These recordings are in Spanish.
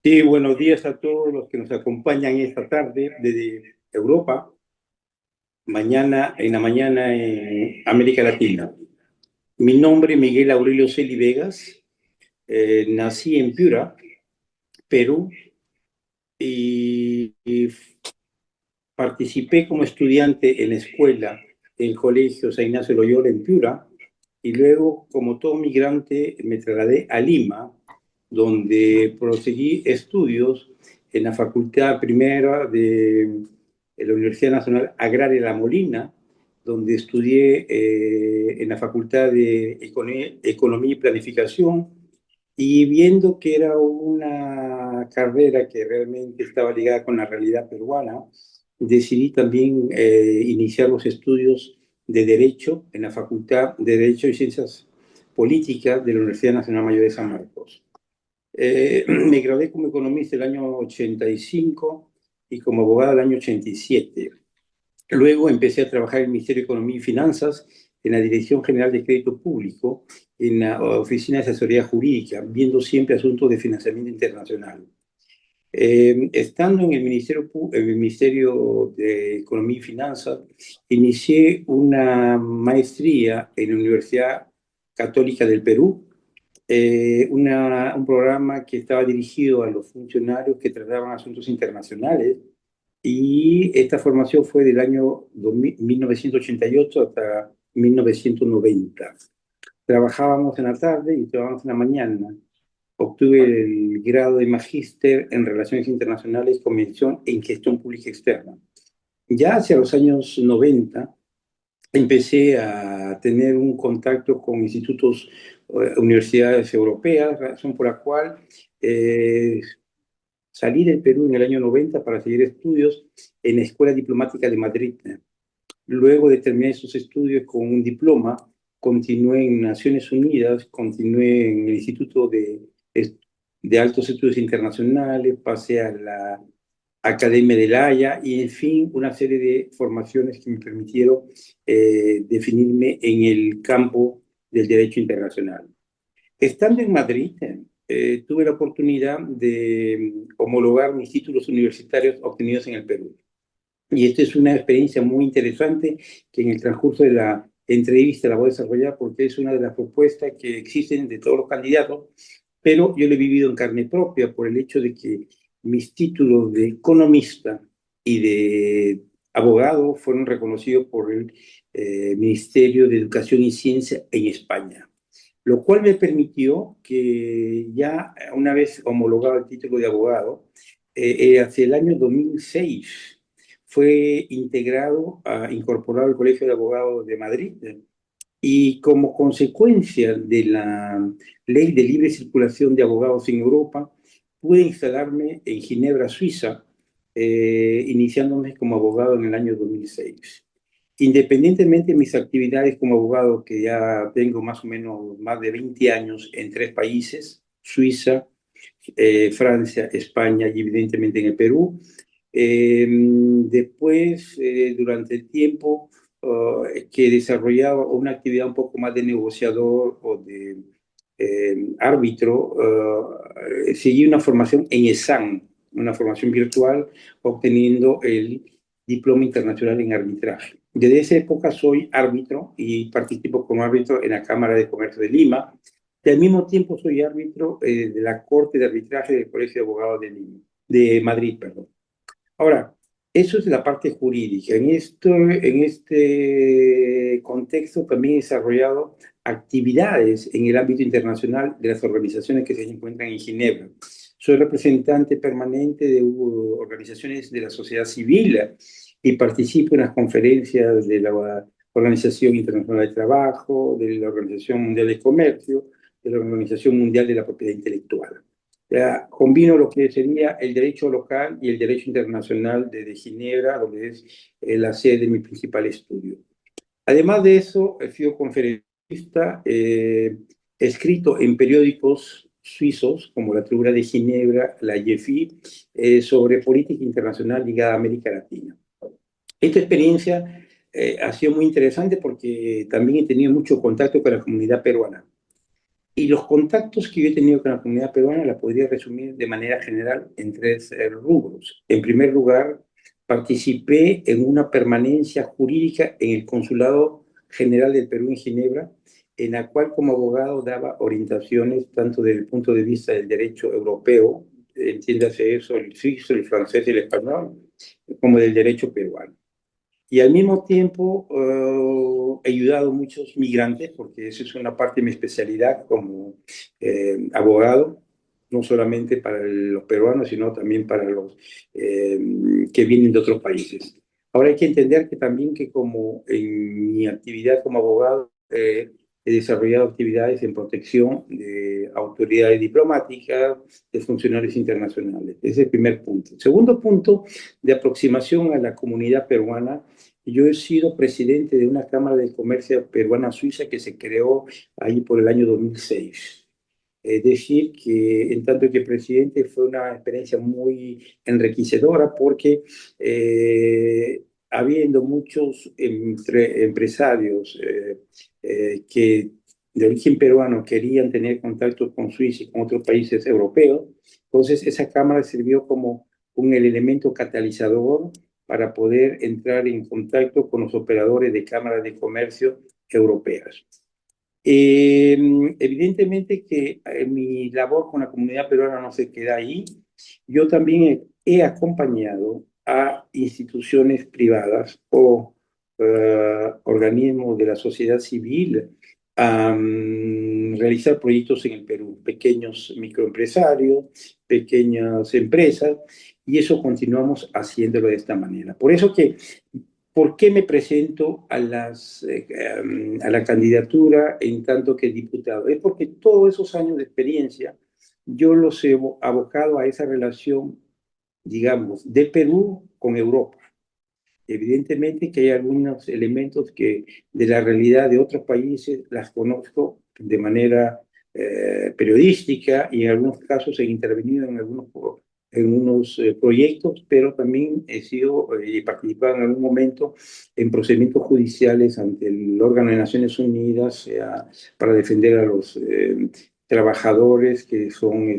Sí, buenos días a todos los que nos acompañan esta tarde desde Europa, mañana en la mañana en América Latina. Mi nombre es Miguel Aurelio Celi Vegas, nací en Piura, Perú, y participé como estudiante en la escuela, en el colegio San Ignacio de Loyola en Piura, y luego, como todo migrante, me trasladé a Lima, donde proseguí estudios en la Facultad Primera de la Universidad Nacional Agraria La Molina, donde estudié en la Facultad de Economía y Planificación, y viendo que era una carrera que realmente estaba ligada con la realidad peruana, decidí también iniciar los estudios de Derecho en la Facultad de Derecho y Ciencias Políticas de la Universidad Nacional Mayor de San Marcos. Me gradué como economista el año 85 y como abogado el año 87. Luego empecé a trabajar en el Ministerio de Economía y Finanzas, en la Dirección General de Crédito Público, en la Oficina de Asesoría Jurídica, viendo siempre asuntos de financiamiento internacional. Estando en el Ministerio de Economía y Finanzas, inicié una maestría en la Universidad Católica del Perú, un programa que estaba dirigido a los funcionarios que trataban asuntos internacionales, y esta formación fue del año 1988 hasta 1990. Trabajábamos en la tarde y trabajábamos en la mañana. Obtuve el grado de magíster en Relaciones Internacionales con mención en Gestión Pública Externa. Ya hacia los años 90 empecé a tener un contacto con institutos, universidades europeas, razón por la cual eh, salí del Perú en el año 90 para seguir estudios en la Escuela Diplomática de Madrid. Luego de terminar esos estudios con un diploma, continué en Naciones Unidas, continué en el Instituto de Altos Estudios Internacionales, pasé a la Academia de La Haya y, en fin, una serie de formaciones que me permitieron definirme en el campo del derecho internacional. Estando en Madrid, tuve la oportunidad de homologar mis títulos universitarios obtenidos en el Perú. Y esta es una experiencia muy interesante que en el transcurso de la entrevista la voy a desarrollar, porque es una de las propuestas que existen de todos los candidatos, pero yo lo he vivido en carne propia por el hecho de que mis títulos de economista y de abogado fueron reconocidos por el Ministerio de Educación y Ciencia en España, lo cual me permitió que ya una vez homologado el título de abogado, hacia el año 2006 fue incorporado al Colegio de Abogados de Madrid, y como consecuencia de la ley de libre circulación de abogados en Europa, pude instalarme en Ginebra, Suiza, iniciándome como abogado en el año 2006. Independientemente de mis actividades como abogado, que ya tengo más o menos más de 20 años en tres países: Suiza, Francia, España y evidentemente en el Perú. Después, durante el tiempo que desarrollaba una actividad un poco más de negociador o de árbitro, seguí una formación en ESAM, una formación virtual, obteniendo el Diploma Internacional en Arbitraje. Desde esa época soy árbitro y participo como árbitro en la Cámara de Comercio de Lima, y al mismo tiempo soy árbitro de la Corte de Arbitraje del Colegio de Abogados de Lima, de Madrid, perdón. Ahora, eso es la parte jurídica. En este contexto también he desarrollado actividades en el ámbito internacional de las organizaciones que se encuentran en Ginebra. Soy representante permanente de organizaciones de la sociedad civil y participo en las conferencias de la Organización Internacional del Trabajo, de la Organización Mundial del Comercio, de la Organización Mundial de la Propiedad Intelectual. Combino lo que sería el derecho local y el derecho internacional desde Ginebra, donde es la sede de mi principal estudio. Además de eso, he sido conferencista, he escrito en periódicos suizos como la Tribuna de Ginebra, la IEFI, sobre política internacional ligada a América Latina. Esta experiencia ha sido muy interesante porque también he tenido mucho contacto con la comunidad peruana. Y los contactos que yo he tenido con la comunidad peruana la podría resumir de manera general en tres rubros. En primer lugar, participé en una permanencia jurídica en el Consulado General del Perú en Ginebra, en la cual como abogado daba orientaciones tanto desde el punto de vista del derecho europeo, entiéndase eso, el suizo, el francés y el español, como del derecho peruano. Y al mismo tiempo he ayudado a muchos migrantes, porque esa es una parte de mi especialidad como abogado, no solamente para los peruanos, sino también para los que vienen de otros países. Ahora hay que entender que también que como en mi actividad como abogado he desarrollado actividades en protección de autoridades diplomáticas, de funcionarios internacionales. Ese es el primer punto. Segundo punto, de aproximación a la comunidad peruana. Yo he sido presidente de una Cámara de Comercio peruana-suiza que se creó ahí por el año 2006. Es decir, que en tanto que presidente fue una experiencia muy enriquecedora porque habiendo muchos empresarios que de origen peruano querían tener contacto con Suiza y con otros países europeos, entonces esa Cámara sirvió como un elemento catalizador para poder entrar en contacto con los operadores de cámaras de comercio europeas. Evidentemente que mi labor con la comunidad peruana no se queda ahí. Yo también he acompañado a instituciones privadas o organismos de la sociedad civil a realizar proyectos en el Perú, pequeños microempresarios, pequeñas empresas, y eso continuamos haciéndolo de esta manera. Por eso que ¿por qué me presento a la candidatura en tanto que diputado? Es porque todos esos años de experiencia yo los he abocado a esa relación, digamos, de Perú con Europa. Evidentemente que hay algunos elementos que de la realidad de otros países las conozco de manera periodística y en algunos casos he intervenido en unos proyectos, pero también he participado en algún momento en procedimientos judiciales ante el órgano de Naciones Unidas para defender a los trabajadores que son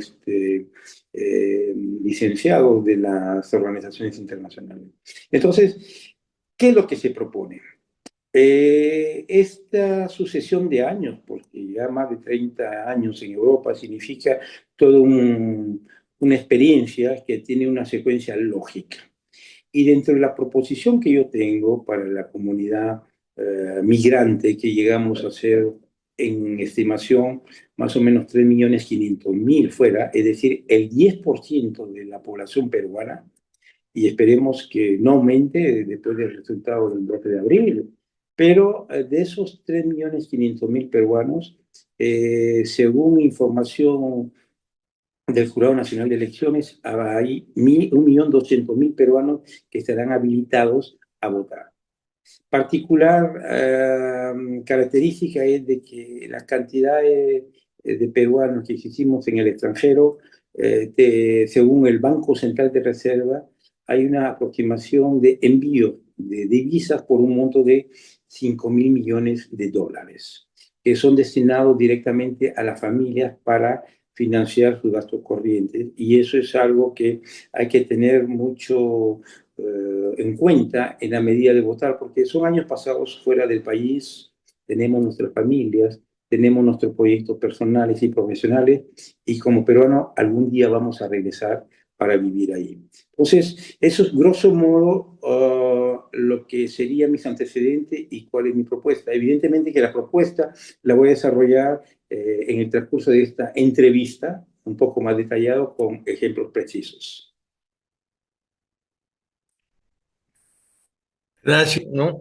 licenciados de las organizaciones internacionales. Entonces, ¿qué es lo que se propone? Esta sucesión de años, porque ya más de 30 años en Europa significa toda una experiencia que tiene una secuencia lógica. Y dentro de la proposición que yo tengo para la comunidad migrante, que llegamos a ser en estimación más o menos 3.500.000 fuera, es decir, el 10% de la población peruana, y esperemos que no aumente después del resultado del 12 de abril. Pero de esos 3.500.000 peruanos, según información del Jurado Nacional de Elecciones, hay 1.200.000 peruanos que estarán habilitados a votar. Particular característica es de que la cantidad de peruanos que hicimos en el extranjero, según el Banco Central de Reserva, hay una aproximación de envío de divisas por un monto de 5.000 millones de dólares, que son destinados directamente a las familias para financiar sus gastos corrientes. Y eso es algo que hay que tener mucho en cuenta en la medida de votar, porque son años pasados fuera del país, tenemos nuestras familias, tenemos nuestros proyectos personales y profesionales, y como peruano algún día vamos a regresar para vivir ahí. Entonces, eso es grosso modo lo que sería mis antecedentes y cuál es mi propuesta. Evidentemente que la propuesta la voy a desarrollar en el transcurso de esta entrevista, un poco más detallado con ejemplos precisos. Gracias, ¿no?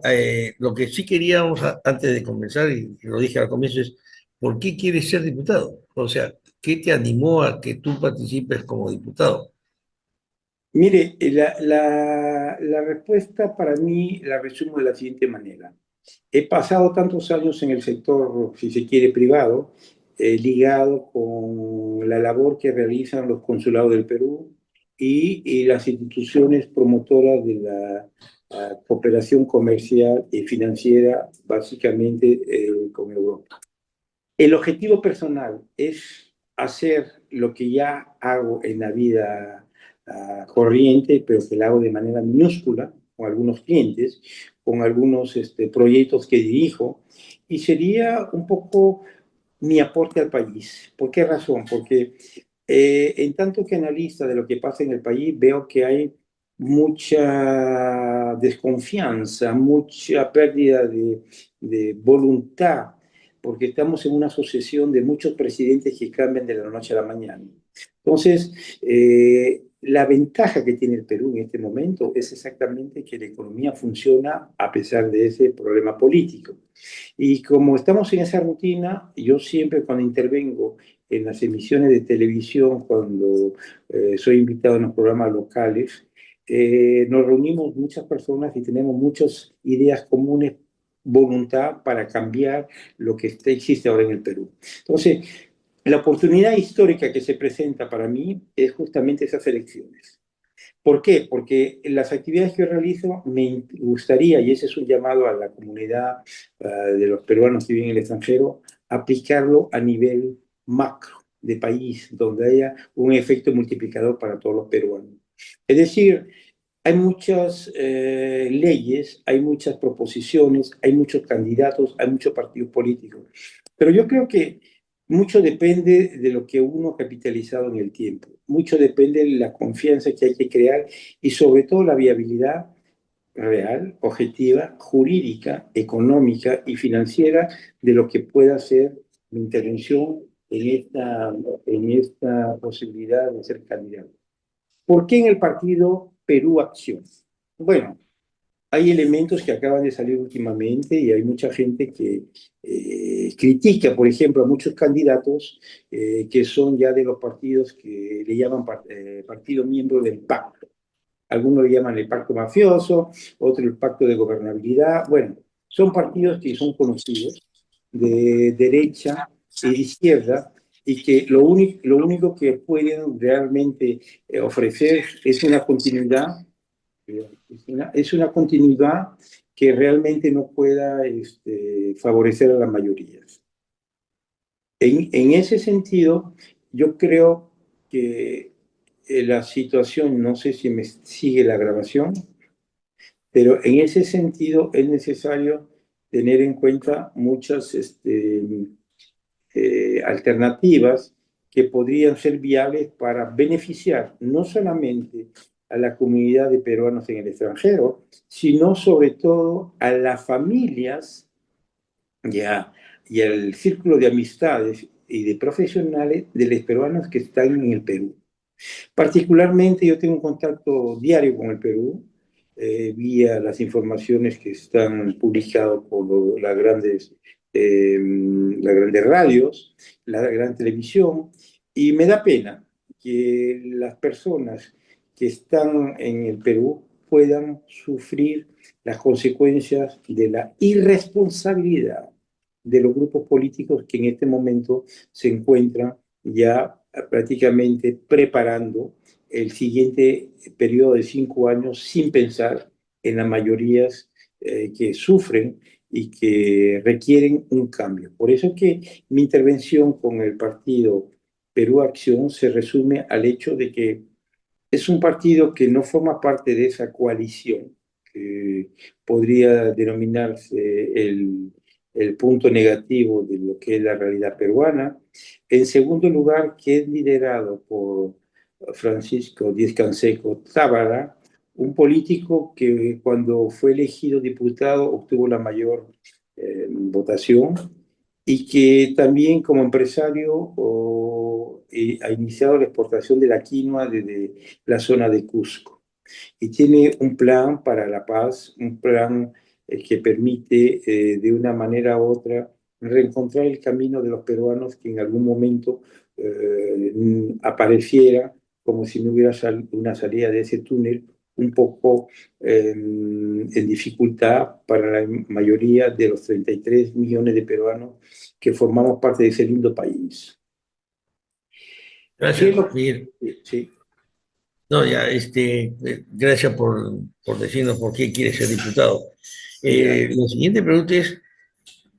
Lo que sí queríamos antes de comenzar, y lo dije al comienzo, es ¿por qué quieres ser diputado? O sea, ¿qué te animó a que tú participes como diputado? Mire, la respuesta para mí la resumo de la siguiente manera. He pasado tantos años en el sector, si se quiere, privado, ligado con la labor que realizan los consulados del Perú y las instituciones promotoras de la cooperación comercial y financiera, básicamente con Europa. El objetivo personal es hacer lo que ya hago en la vida corriente, pero que la hago de manera minúscula, con algunos clientes, con algunos proyectos que dirijo, y sería un poco mi aporte al país. ¿Por qué razón? Porque en tanto que analista de lo que pasa en el país, veo que hay mucha desconfianza, mucha pérdida de voluntad, porque estamos en una sucesión de muchos presidentes que cambian de la noche a la mañana. Entonces, la ventaja que tiene el Perú en este momento es exactamente que la economía funciona a pesar de ese problema político. Y como estamos en esa rutina, yo siempre cuando intervengo en las emisiones de televisión, cuando soy invitado en los programas locales, nos reunimos muchas personas y tenemos muchas ideas comunes, voluntad para cambiar lo que existe ahora en el Perú. Entonces, la oportunidad histórica que se presenta para mí es justamente esas elecciones. ¿Por qué? Porque en las actividades que yo realizo me gustaría, y ese es un llamado a la comunidad de los peruanos que viven en el extranjero, aplicarlo a nivel macro de país, donde haya un efecto multiplicador para todos los peruanos. Es decir, hay muchas leyes, hay muchas proposiciones, hay muchos candidatos, hay muchos partidos políticos, pero yo creo que mucho depende de lo que uno ha capitalizado en el tiempo, mucho depende de la confianza que hay que crear y sobre todo la viabilidad real, objetiva, jurídica, económica y financiera de lo que pueda ser mi intervención en esta posibilidad de ser candidato. ¿Por qué en el partido Perú Acción? Bueno, hay elementos que acaban de salir últimamente y hay mucha gente que critica, por ejemplo, a muchos candidatos que son ya de los partidos que le llaman partido miembro del pacto. Algunos le llaman el pacto mafioso, otros el pacto de gobernabilidad. Bueno, son partidos que son conocidos de derecha y de izquierda y que lo único que pueden realmente ofrecer es una continuidad, es una continuidad que realmente no pueda favorecer a las mayorías. En ese sentido, yo creo que la situación, no sé si me sigue la grabación, pero en ese sentido es necesario tener en cuenta muchas alternativas que podrían ser viables para beneficiar no solamente a la comunidad de peruanos en el extranjero, sino sobre todo a las familias ya, y al círculo de amistades y de profesionales de los peruanos que están en el Perú. Particularmente yo tengo un contacto diario con el Perú, vía las informaciones que están publicadas por las grandes radios, la gran televisión, y me da pena que las personas que están en el Perú puedan sufrir las consecuencias de la irresponsabilidad de los grupos políticos que en este momento se encuentran ya prácticamente preparando el siguiente periodo de 5 años sin pensar en las mayorías que sufren y que requieren un cambio. Por eso que mi intervención con el partido Perú Acción se resume al hecho de que es un partido que no forma parte de esa coalición, que podría denominarse el punto negativo de lo que es la realidad peruana. En segundo lugar, que es liderado por Francisco Díaz-Canseco Tábara, un político que cuando fue elegido diputado obtuvo la mayor votación y que también como empresario ha iniciado la exportación de la quinoa desde la zona de Cusco. Y tiene un plan para la paz, un plan que permite de una manera u otra reencontrar el camino de los peruanos que en algún momento apareciera como si no hubiera una salida de ese túnel un poco en dificultad para la mayoría de los 33 millones de peruanos que formamos parte de ese lindo país. Gracias, Miguel. Sí. No, ya, gracias por decirnos por qué quieres ser diputado. La siguiente pregunta es,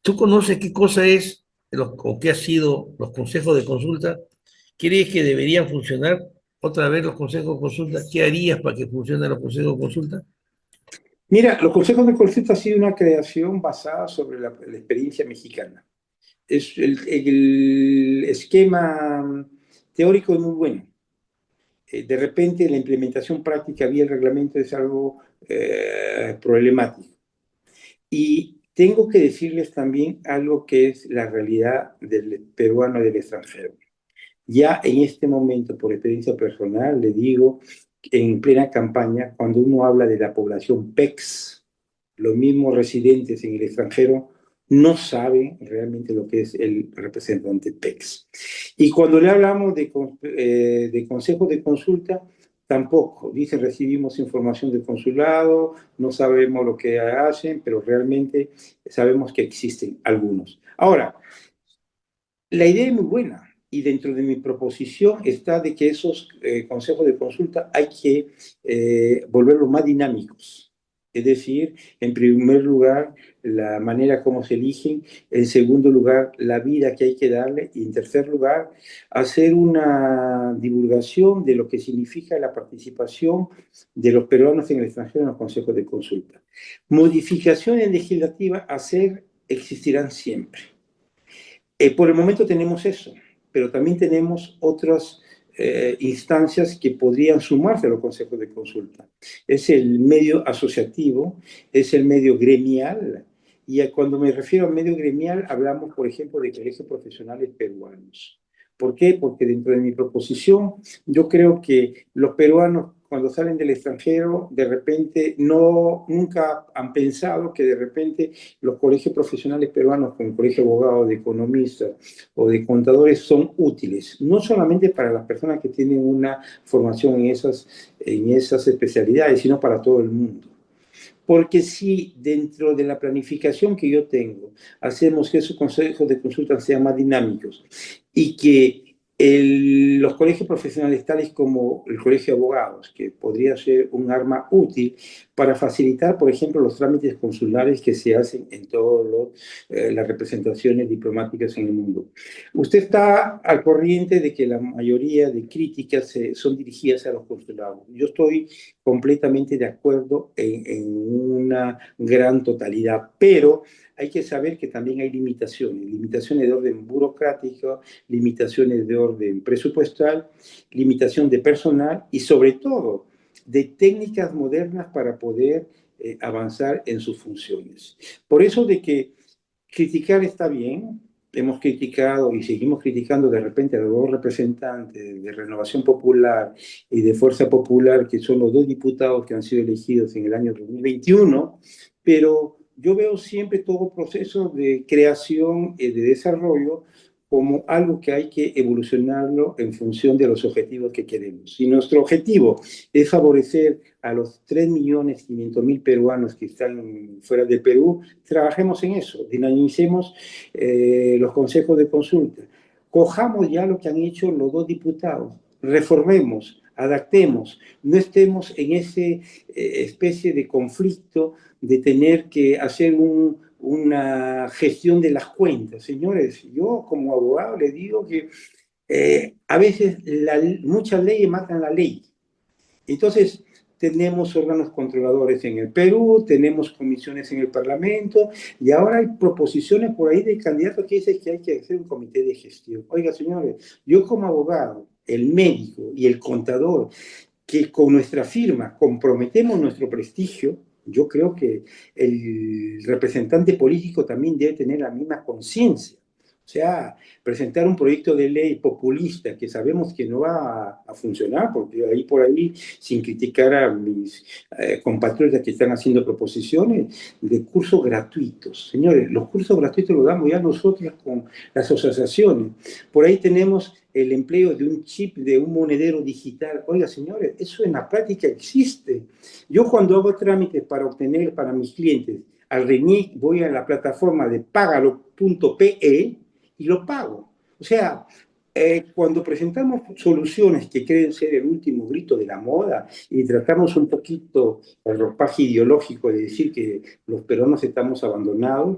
¿tú conoces qué cosa es o qué ha sido los consejos de consulta? ¿Crees que deberían funcionar otra vez los consejos de consulta? ¿Qué harías para que funcionen los consejos de consulta? Mira, los consejos de consulta ha sido una creación basada sobre la experiencia mexicana. El esquema teórico es muy bueno. De repente la implementación práctica vía el reglamento es algo problemático. Y tengo que decirles también algo que es la realidad del peruano del extranjero. Ya en este momento, por experiencia personal, le digo, en plena campaña, cuando uno habla de la población PEX, los mismos residentes en el extranjero no saben realmente lo que es el representante PEX. Y cuando le hablamos de consejos de consulta, tampoco. Dicen, recibimos información del consulado, no sabemos lo que hacen, pero realmente sabemos que existen algunos. Ahora, la idea es muy buena y dentro de mi proposición está de que esos consejos de consulta hay que volverlos más dinámicos. Es decir, en primer lugar, la manera como se eligen, en segundo lugar, la vida que hay que darle y en tercer lugar, hacer una divulgación de lo que significa la participación de los peruanos en el extranjero en los consejos de consulta. Modificaciones legislativas a hacer existirán siempre. Por el momento tenemos eso, pero también tenemos otras instancias que podrían sumarse a los consejos de consulta. Es el medio asociativo, es el medio gremial, y cuando me refiero al medio gremial hablamos, por ejemplo, de colegios profesionales peruanos. ¿Por qué? Porque dentro de mi proposición yo creo que los peruanos cuando salen del extranjero de repente nunca han pensado que de repente los colegios profesionales peruanos como el colegio de abogados, de economistas o de contadores son útiles, no solamente para las personas que tienen una formación en esas especialidades, sino para todo el mundo. Porque si dentro de la planificación que yo tengo hacemos que esos consejos de consulta sean más dinámicos y que los colegios profesionales tales como el colegio de abogados, que podría ser un arma útil para facilitar, por ejemplo, los trámites consulares que se hacen en todas las representaciones diplomáticas en el mundo. Usted está al corriente de que la mayoría de críticas son dirigidas a los consulados. Yo estoy completamente de acuerdo en una gran totalidad, pero hay que saber que también hay limitaciones de orden burocrático, limitaciones de orden presupuestal, limitación de personal y sobre todo de técnicas modernas para poder avanzar en sus funciones. Por eso de que criticar está bien, hemos criticado y seguimos criticando de repente a los dos representantes de Renovación Popular y de Fuerza Popular, que son los dos diputados que han sido elegidos en el año 2021, pero yo veo siempre todo proceso de creación y de desarrollo como algo que hay que evolucionarlo en función de los objetivos que queremos. Si nuestro objetivo es favorecer a los 3.500.000 peruanos que están fuera del Perú, trabajemos en eso, dinamicemos los consejos de consulta, cojamos ya lo que han hecho los dos diputados, reformemos, adaptemos, no estemos en esa especie de conflicto de tener que hacer una gestión de las cuentas. Señores, yo como abogado les digo que a veces muchas leyes matan la ley. Entonces, tenemos órganos controladores en el Perú, tenemos comisiones en el Parlamento, y ahora hay proposiciones por ahí de candidatos que dicen que hay que hacer un comité de gestión. Oiga, señores, yo como abogado, el médico y el contador, que con nuestra firma comprometemos nuestro prestigio, yo creo que el representante político también debe tener la misma conciencia. O sea, presentar un proyecto de ley populista que sabemos que no va a funcionar, porque ahí por ahí, sin criticar a mis compatriotas que están haciendo proposiciones, de cursos gratuitos. Señores, los cursos gratuitos los damos ya nosotros con las asociaciones. Por ahí tenemos el empleo de un chip, de un monedero digital. Oiga, señores, eso en la práctica existe. Yo cuando hago trámites para obtener para mis clientes al RENIEC, voy a la plataforma de pagalo.pe y lo pago. O sea, cuando presentamos soluciones que creen ser el último grito de la moda y tratamos un poquito el ropaje ideológico de decir que los peruanos estamos abandonados,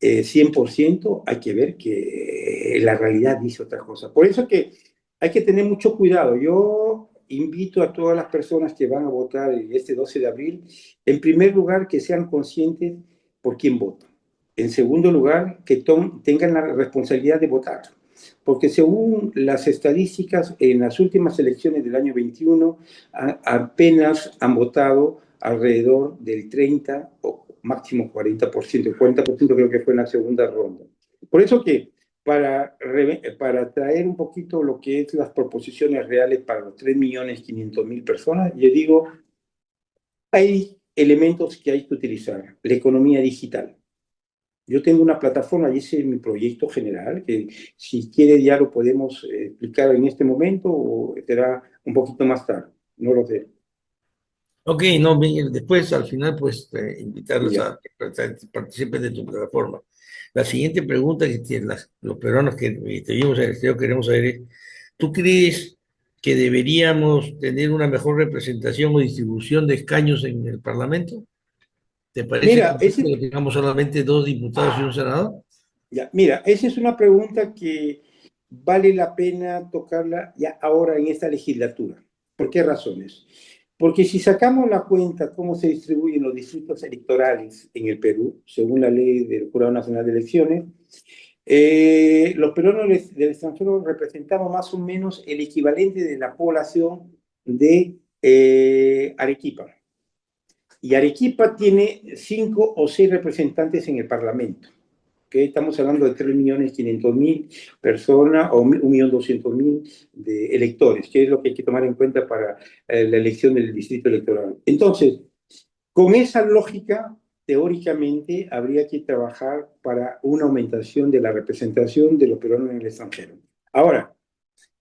100%, hay que ver que la realidad dice otra cosa. Por eso que hay que tener mucho cuidado. Yo invito a todas las personas que van a votar este 12 de abril, en primer lugar, que sean conscientes por quién votan. En segundo lugar, que tengan la responsabilidad de votar. Porque según las estadísticas, en las últimas elecciones del año 21, apenas han votado alrededor del 30 o máximo 40%, el 40% creo que fue en la segunda ronda. Por eso que para traer un poquito lo que es las proposiciones reales para los 3.500.000 personas, yo digo, hay elementos que hay que utilizar. La economía digital. Yo tengo una plataforma, y ese es mi proyecto general, que si quiere ya lo podemos explicar en este momento o será un poquito más tarde, no lo sé. Ok, no, Miguel, después al final pues invitarlos Ya. a que participen de tu plataforma. La siguiente pregunta que tienen los peruanos que te vimos en el exterior queremos saber es, ¿tú crees que deberíamos tener una mejor representación o distribución de escaños en el Parlamento? ¿Te parece Mira, correcto que tengamos solamente 2 diputados y un senador? mira, esa es una pregunta que vale la pena tocarla ya ahora en esta legislatura. ¿Por qué razones? Porque si sacamos la cuenta cómo se distribuyen los distritos electorales en el Perú, según la ley del Jurado Nacional de Elecciones, los peruanos del extranjero representamos más o menos el equivalente de la población de Arequipa. Y Arequipa tiene 5 o 6 representantes en el Parlamento. Que estamos hablando de 3.500.000 personas o 1.200.000 de electores, que es lo que hay que tomar en cuenta para la elección del distrito electoral. Entonces, con esa lógica, teóricamente, habría que trabajar para una aumentación de la representación de los peruanos en el extranjero. Ahora,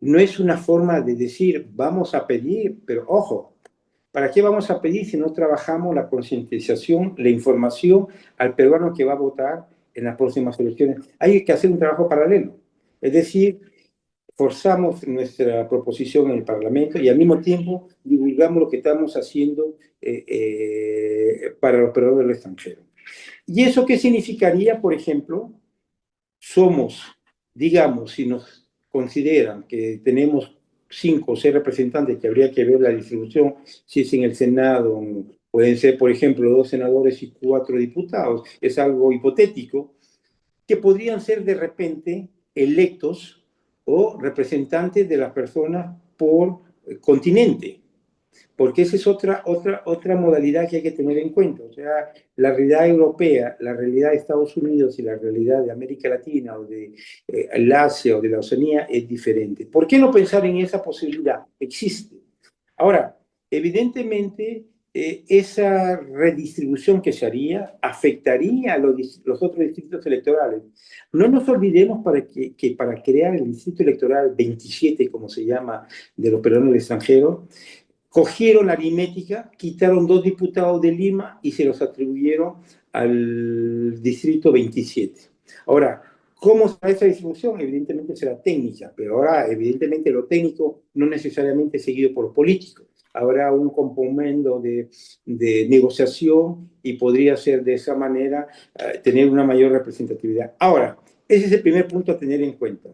no es una forma de decir, vamos a pedir, pero ojo, ¿para qué vamos a pedir si no trabajamos la concientización, la información al peruano que va a votar en las próximas elecciones? Hay que hacer un trabajo paralelo. Es decir, forzamos nuestra proposición en el Parlamento y al mismo tiempo divulgamos lo que estamos haciendo para los peruanos del extranjero. ¿Y eso qué significaría, por ejemplo? Somos, digamos, si nos consideran que tenemos 5 o 6 representantes, que habría que ver la distribución, si es en el Senado, pueden ser, por ejemplo, 2 senadores y 4 diputados, es algo hipotético, que podrían ser de repente electos o representantes de las personas por continente, porque esa es otra modalidad que hay que tener en cuenta. O sea, la realidad europea, la realidad de Estados Unidos y la realidad de América Latina o de el Asia o de la Oceanía es diferente. ¿Por qué no pensar en esa posibilidad? Existe. Ahora, evidentemente, esa redistribución que se haría afectaría a los otros distritos electorales. No nos olvidemos que para crear el distrito electoral 27, como se llama, de los peruanos del extranjero, cogieron la aritmética, quitaron 2 diputados de Lima y se los atribuyeron al distrito 27. Ahora, ¿cómo será esa distribución? Evidentemente será técnica, pero ahora evidentemente lo técnico no necesariamente seguido por lo político. Habrá un componendo de negociación y podría ser de esa manera tener una mayor representatividad. Ahora, ese es el primer punto a tener en cuenta.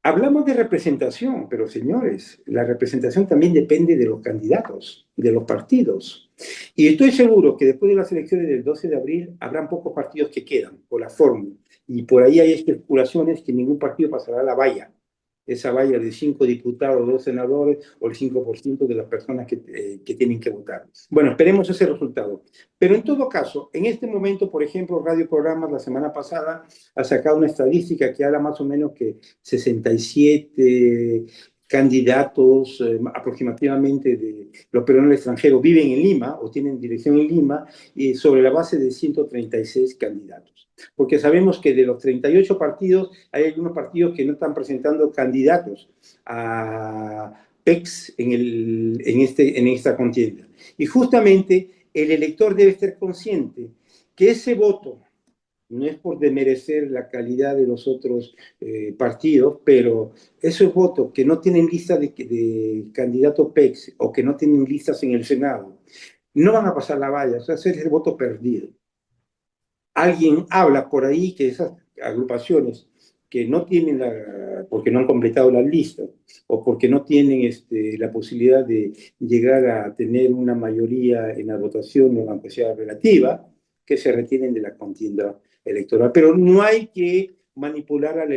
Hablamos de representación, pero señores, la representación también depende de los candidatos, de los partidos. Y estoy seguro que después de las elecciones del 12 de abril habrán pocos partidos que quedan por la fórmula. Y por ahí hay especulaciones que ningún partido pasará a la valla. Esa valla de 5 diputados, 2 senadores o el 5% de las personas que tienen que votar. Bueno, esperemos ese resultado. Pero en todo caso, en este momento, por ejemplo, Radio Programas la semana pasada ha sacado una estadística que habla más o menos que 67 candidatos aproximadamente de los peruanos del extranjero viven en Lima o tienen dirección en Lima y sobre la base de 136 candidatos. Porque sabemos que de los 38 partidos hay algunos partidos que no están presentando candidatos a PEX en esta contienda. Y justamente el elector debe estar consciente que ese voto no es por desmerecer la calidad de los otros partidos, pero esos votos que no tienen lista de candidato PEX o que no tienen listas en el Senado, no van a pasar la valla, o sea, ese es el voto perdido. alguien habla por ahí que esas agrupaciones que no tienen porque no han completado la lista o porque no tienen la posibilidad de llegar a tener una mayoría en la votación, aunque sea relativa, que se retienen de la contienda electoral. Pero no hay que manipular al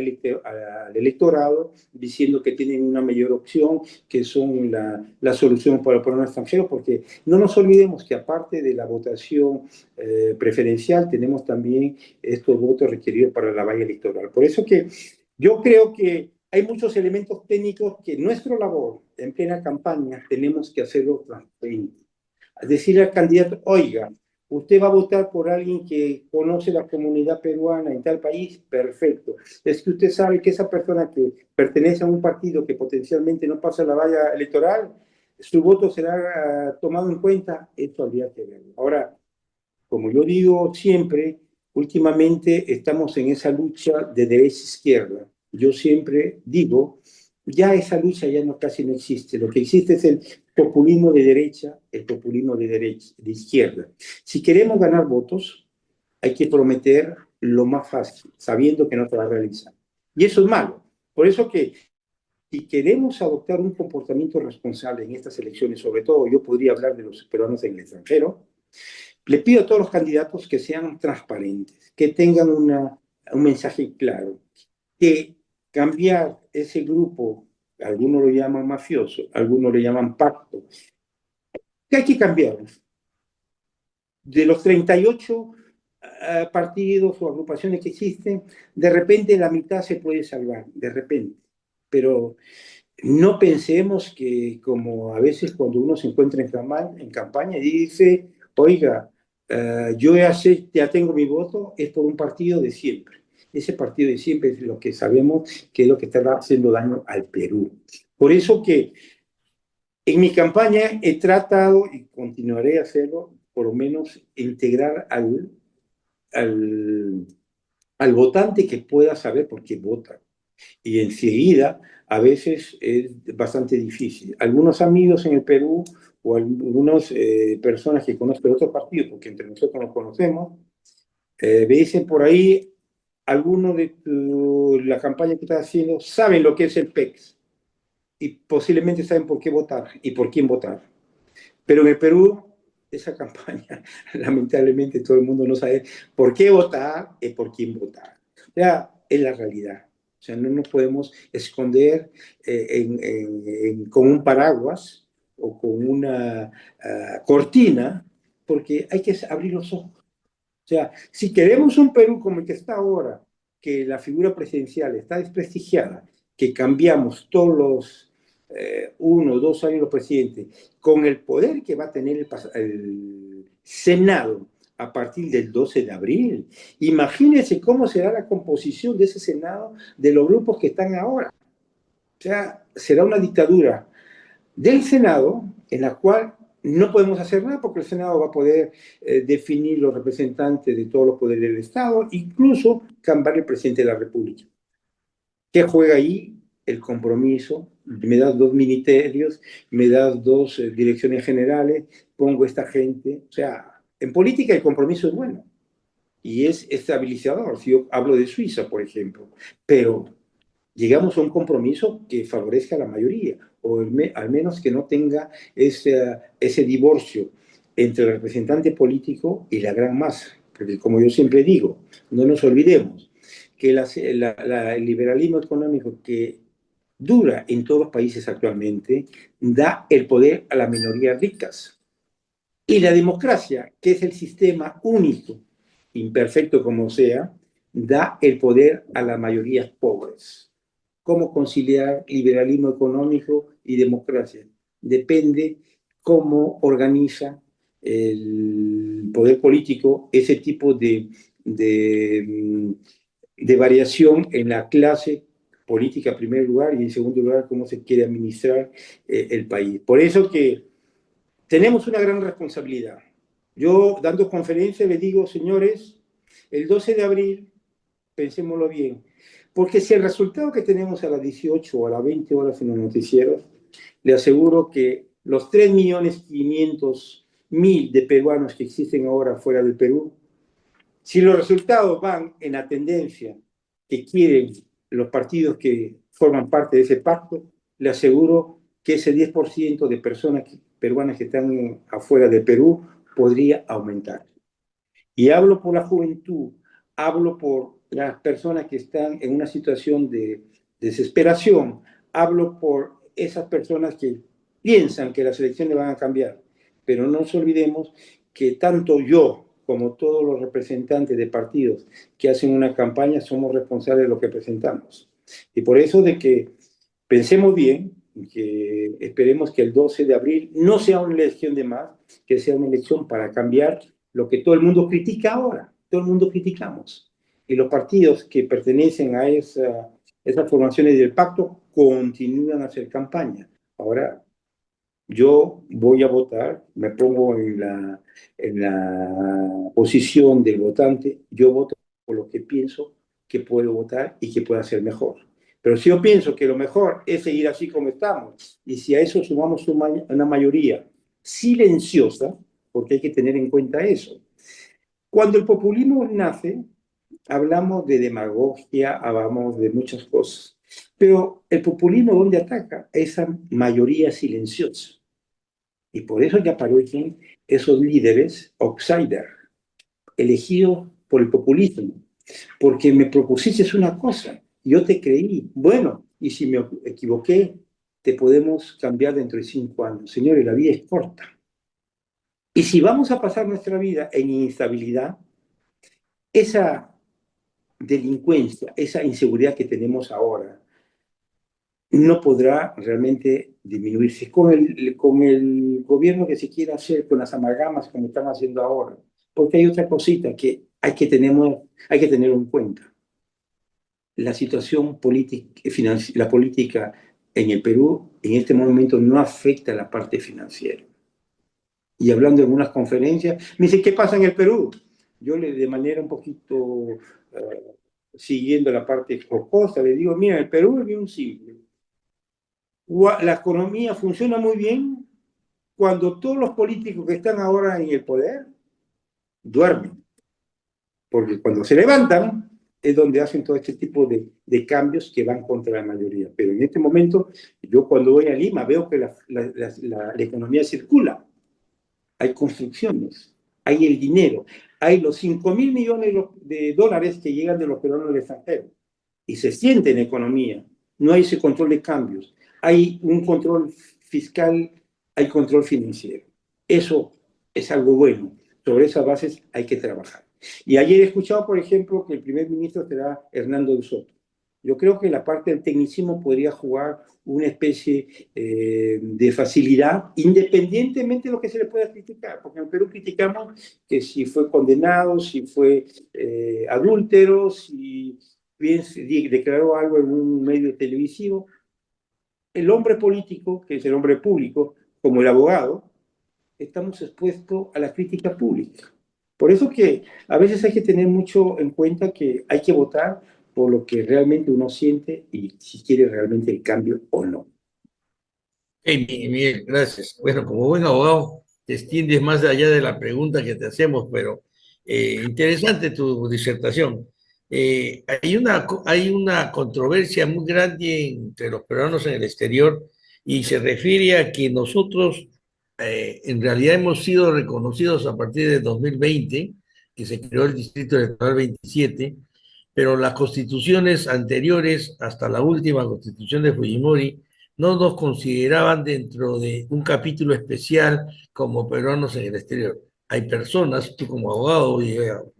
electorado diciendo que tienen una mayor opción, que son la solución para el problema extranjero, porque no nos olvidemos que aparte de la votación preferencial, tenemos también estos votos requeridos para la valla electoral. Por eso que yo creo que hay muchos elementos técnicos que nuestra labor en plena campaña tenemos que hacerlo transparente. Decirle al candidato, oiga, usted va a votar por alguien que conoce la comunidad peruana en tal país, perfecto. Es que usted sabe que esa persona que pertenece a un partido que potencialmente no pasa la valla electoral, su voto será tomado en cuenta, esto habría que verlo. Ahora, como yo digo siempre, últimamente estamos en esa lucha de derecha-izquierda. Yo siempre digo, ya esa lucha ya no, casi no existe. Lo que existe es el populismo de derecha, el populismo de izquierda. Si queremos ganar votos, hay que prometer lo más fácil, sabiendo que no se va a realizar. Y eso es malo. Por eso que si queremos adoptar un comportamiento responsable en estas elecciones, sobre todo yo podría hablar de los peruanos en el extranjero, le pido a todos los candidatos que sean transparentes, que tengan un mensaje claro, que cambiar ese grupo, algunos lo llaman mafioso, algunos lo llaman pacto, que hay que cambiarlos. De los 38 partidos o agrupaciones que existen, de repente la mitad se puede salvar, de repente. Pero no pensemos que, como a veces cuando uno se encuentra en campaña y dice, oiga, yo ya tengo mi voto, es por un partido de siempre. Ese partido de siempre es lo que sabemos que es lo que está haciendo daño al Perú. Por eso que en mi campaña he tratado, y continuaré a hacerlo, por lo menos integrar al, al votante que pueda saber por qué vota. Y enseguida, a veces es bastante difícil. Algunos amigos en el Perú o algunas personas que conozco de otros partidos, porque entre nosotros nos conocemos, me dicen por ahí, algunos de la campaña que estás haciendo saben lo que es el PEX y posiblemente saben por qué votar y por quién votar. Pero en el Perú, esa campaña, lamentablemente todo el mundo no sabe por qué votar y por quién votar. O sea, es la realidad. O sea, no nos podemos esconder con un paraguas o con una cortina, porque hay que abrir los ojos. O sea, si queremos un Perú como el que está ahora, que la figura presidencial está desprestigiada, que cambiamos todos los 1 o 2 años los presidentes, con el poder que va a tener el Senado a partir del 12 de abril, imagínense cómo será la composición de ese Senado de los grupos que están ahora. O sea, será una dictadura del Senado en la cual no podemos hacer nada porque el Senado va a poder definir los representantes de todos los poderes del Estado, incluso cambiar el presidente de la República. ¿Qué juega ahí? El compromiso. Me das 2 ministerios, me das 2 direcciones generales, pongo esta gente. O sea, en política el compromiso es bueno y es estabilizador. Si yo hablo de Suiza, por ejemplo, pero llegamos a un compromiso que favorezca a la mayoría, o al menos que no tenga ese divorcio entre el representante político y la gran masa. Porque como yo siempre digo, no nos olvidemos que el liberalismo económico que dura en todos los países actualmente da el poder a las minorías ricas. Y la democracia, que es el sistema único, imperfecto como sea, da el poder a las mayorías pobres. ¿Cómo conciliar liberalismo económico y democracia? Depende cómo organiza el poder político ese tipo de variación en la clase política en primer lugar y en segundo lugar cómo se quiere administrar el país. Por eso que tenemos una gran responsabilidad. Yo dando conferencias les digo, señores, el 12 de abril, pensémoslo bien, porque si el resultado que tenemos a las 18 o a las 20 horas en los noticieros, le aseguro que los 3.500.000 de peruanos que existen ahora fuera del Perú Si los resultados van en la tendencia que quieren los partidos que forman parte de ese pacto, le aseguro que ese 10% de personas peruanas que están afuera de Perú podría aumentar. Y hablo por la juventud, hablo por las personas que están en una situación de desesperación, hablo por esas personas que piensan que las elecciones van a cambiar. Pero no nos olvidemos que tanto yo como todos los representantes de partidos que hacen una campaña somos responsables de lo que presentamos. Y por eso de que pensemos bien, que esperemos que el 12 de abril no sea una elección de más, que sea una elección para cambiar lo que todo el mundo critica ahora, todo el mundo criticamos. Y los partidos que pertenecen a esas formaciones del pacto continúan a hacer campaña. Ahora, yo voy a votar, me pongo en la posición del votante, yo voto por lo que pienso que puedo votar y que pueda ser mejor. Pero si yo pienso que lo mejor es seguir así como estamos, y si a eso sumamos una mayoría silenciosa, porque hay que tener en cuenta eso. Cuando el populismo nace, hablamos de demagogia, hablamos de muchas cosas, pero el populismo, ¿dónde ataca? Esa mayoría silenciosa. Y por eso ya aparecen esos líderes outsider, elegidos por el populismo, porque me propusiste una cosa, yo te creí, bueno, y si me equivoqué, te podemos cambiar dentro de 5 años. Señores, la vida es corta. Y si vamos a pasar nuestra vida en instabilidad, esa delincuencia, esa inseguridad que tenemos ahora, no podrá realmente disminuirse con el gobierno que se quiera hacer, con las amalgamas como están haciendo ahora. Porque hay otra cosita que hay que tener en cuenta. La situación política, la política en el Perú en este momento no afecta a la parte financiera. Y hablando en unas conferencias, me dice, ¿qué pasa en el Perú? Yo de manera un poquito siguiendo la parte jocosa, le digo, mira, el Perú es bien simple. La economía funciona muy bien cuando todos los políticos que están ahora en el poder duermen. Porque cuando se levantan es donde hacen todo este tipo de cambios que van contra la mayoría. Pero en este momento, yo cuando voy a Lima veo que la economía circula. Hay construcciones, hay el dinero, hay los 5.000 millones de dólares que llegan de los peruanos del extranjero. Y se siente en la economía. No hay ese control de cambios. Hay un control fiscal, hay control financiero. Eso es algo bueno. Sobre esas bases hay que trabajar. Y ayer he escuchado, por ejemplo, que el primer ministro será Hernando de Soto. Yo creo que la parte del tecnicismo podría jugar una especie de facilidad, independientemente de lo que se le pueda criticar, porque en Perú criticamos que si fue condenado, si fue adúltero, si bien declaró algo en un medio televisivo. El hombre político, que es el hombre público, como el abogado, estamos expuestos a la crítica pública. Por eso que a veces hay que tener mucho en cuenta que hay que votar por lo que realmente uno siente y si quiere realmente el cambio o no. Hey, Miguel, gracias. Bueno, como buen abogado, te extiendes más allá de la pregunta que te hacemos, pero interesante tu disertación. Hay una controversia muy grande entre los peruanos en el exterior y se refiere a que nosotros en realidad hemos sido reconocidos a partir de 2020, que se creó el Distrito Electoral 27, pero las constituciones anteriores, hasta la última constitución de Fujimori, no nos consideraban dentro de un capítulo especial como peruanos en el exterior. Hay personas, tú como abogado y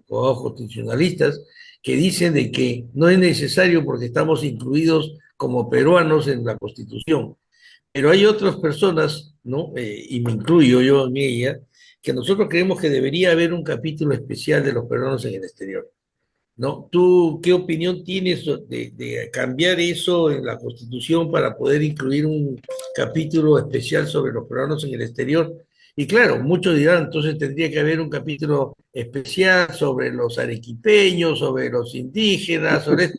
abogados constitucionalistas, que dicen de que no es necesario porque estamos incluidos como peruanos en la Constitución. Pero hay otras personas, ¿no? Y me incluyo yo en ella, que nosotros creemos que debería haber un capítulo especial de los peruanos en el exterior. ¿No? ¿Tú qué opinión tienes de cambiar eso en la Constitución para poder incluir un capítulo especial sobre los peruanos en el exterior? Y claro, muchos dirán, entonces tendría que haber un capítulo especial sobre los arequipeños, sobre los indígenas, sobre...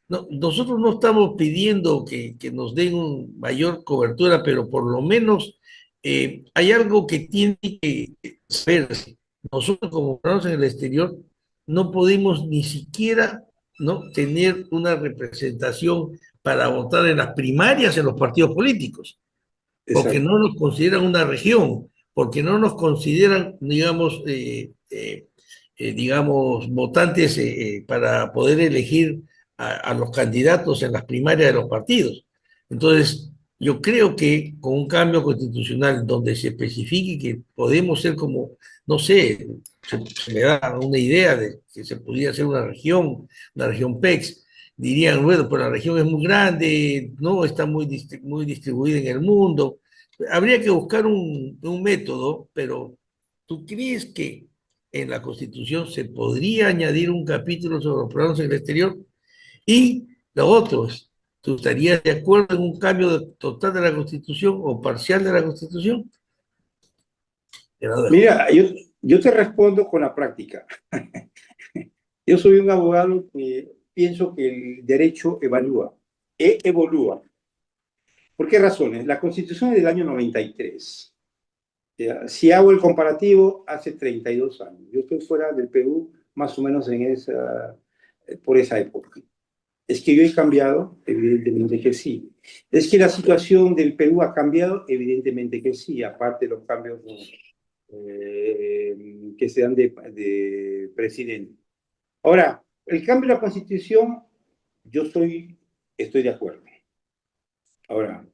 No, nosotros no estamos pidiendo que nos den mayor cobertura, pero por lo menos hay algo que tiene que saberse. Nosotros como peruanos en el exterior no podemos ni siquiera, ¿no?, tener una representación para votar en las primarias en los partidos políticos, porque Exacto. no nos consideran una región, porque no nos consideran, digamos, votantes para poder elegir a los candidatos en las primarias de los partidos. Entonces, yo creo que con un cambio constitucional donde se especifique que podemos ser como, no sé, se me da una idea de que se podría ser una región PEX, dirían, bueno, pues la región es muy grande, no está muy distribuida en el mundo. Habría que buscar un método, pero ¿tú crees que en la Constitución se podría añadir un capítulo sobre los problemas en el exterior? Y lo otro es, ¿tú estarías de acuerdo en un cambio total de la Constitución o parcial de la Constitución? Te lo dejo. Mira, yo te respondo con la práctica. Yo soy un abogado que pienso que el derecho evolúa. ¿Por qué razones? La Constitución es del año 93. Ya, si hago el comparativo, hace 32 años. Yo estoy fuera del Perú más o menos por esa época. ¿Es que yo he cambiado? Evidentemente que sí. ¿Es que la situación del Perú ha cambiado? Evidentemente que sí, aparte de los cambios que se dan de presidente. Ahora, el cambio de la Constitución, estoy de acuerdo. Ahora,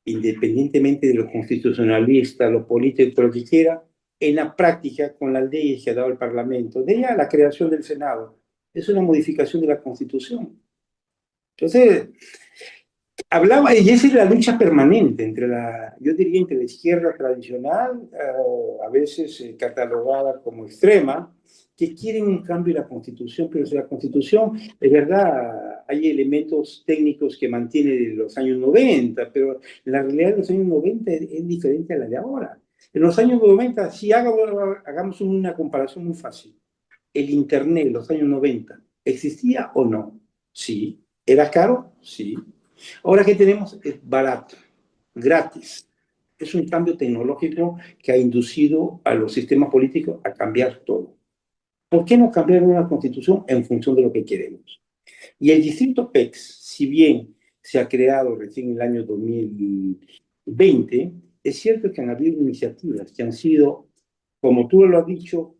independientemente de lo constitucionalista, lo político, lo que quiera, en la práctica, con las leyes que ha dado el Parlamento, de ya la creación del Senado, es una modificación de la Constitución. Entonces, hablaba, y esa es la lucha permanente yo diría, entre la izquierda tradicional, a veces catalogada como extrema, que quieren un cambio en la Constitución, pero si la Constitución, es verdad, hay elementos técnicos que mantiene de los años 90, pero la realidad de los años 90 es diferente a la de ahora. En los años 90, si hagamos una comparación muy fácil, el Internet en los años 90, ¿existía o no? Sí. ¿Era caro? Sí. Ahora que tenemos es barato, gratis. Es un cambio tecnológico que ha inducido a los sistemas políticos a cambiar todo. ¿Por qué no cambiar una constitución en función de lo que queremos? Y el distrito PEX, si bien se ha creado recién en el año 2020, es cierto que han habido iniciativas que han sido, como tú lo has dicho,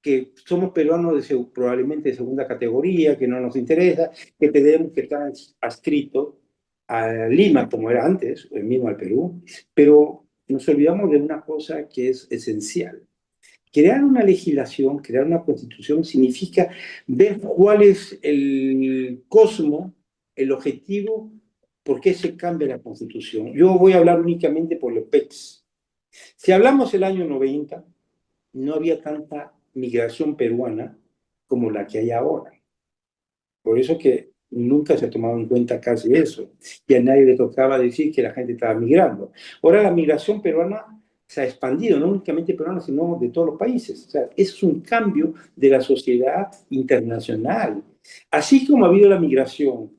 que somos peruanos probablemente de segunda categoría, que no nos interesa, que tenemos que estar adscritos a Lima, como era antes, o mismo al Perú, pero nos olvidamos de una cosa que es esencial. Crear una legislación, crear una constitución, significa ver cuál es el cosmo, el objetivo, por qué se cambia la constitución. Yo voy a hablar únicamente por los PECs. Si hablamos del año 90, no había tanta migración peruana como la que hay ahora. Por eso que nunca se ha tomado en cuenta casi eso. Y a nadie le tocaba decir que la gente estaba migrando. Ahora la migración peruana se ha expandido, no únicamente peruana, sino de todos los países. O sea, es un cambio de la sociedad internacional. Así como ha habido la migración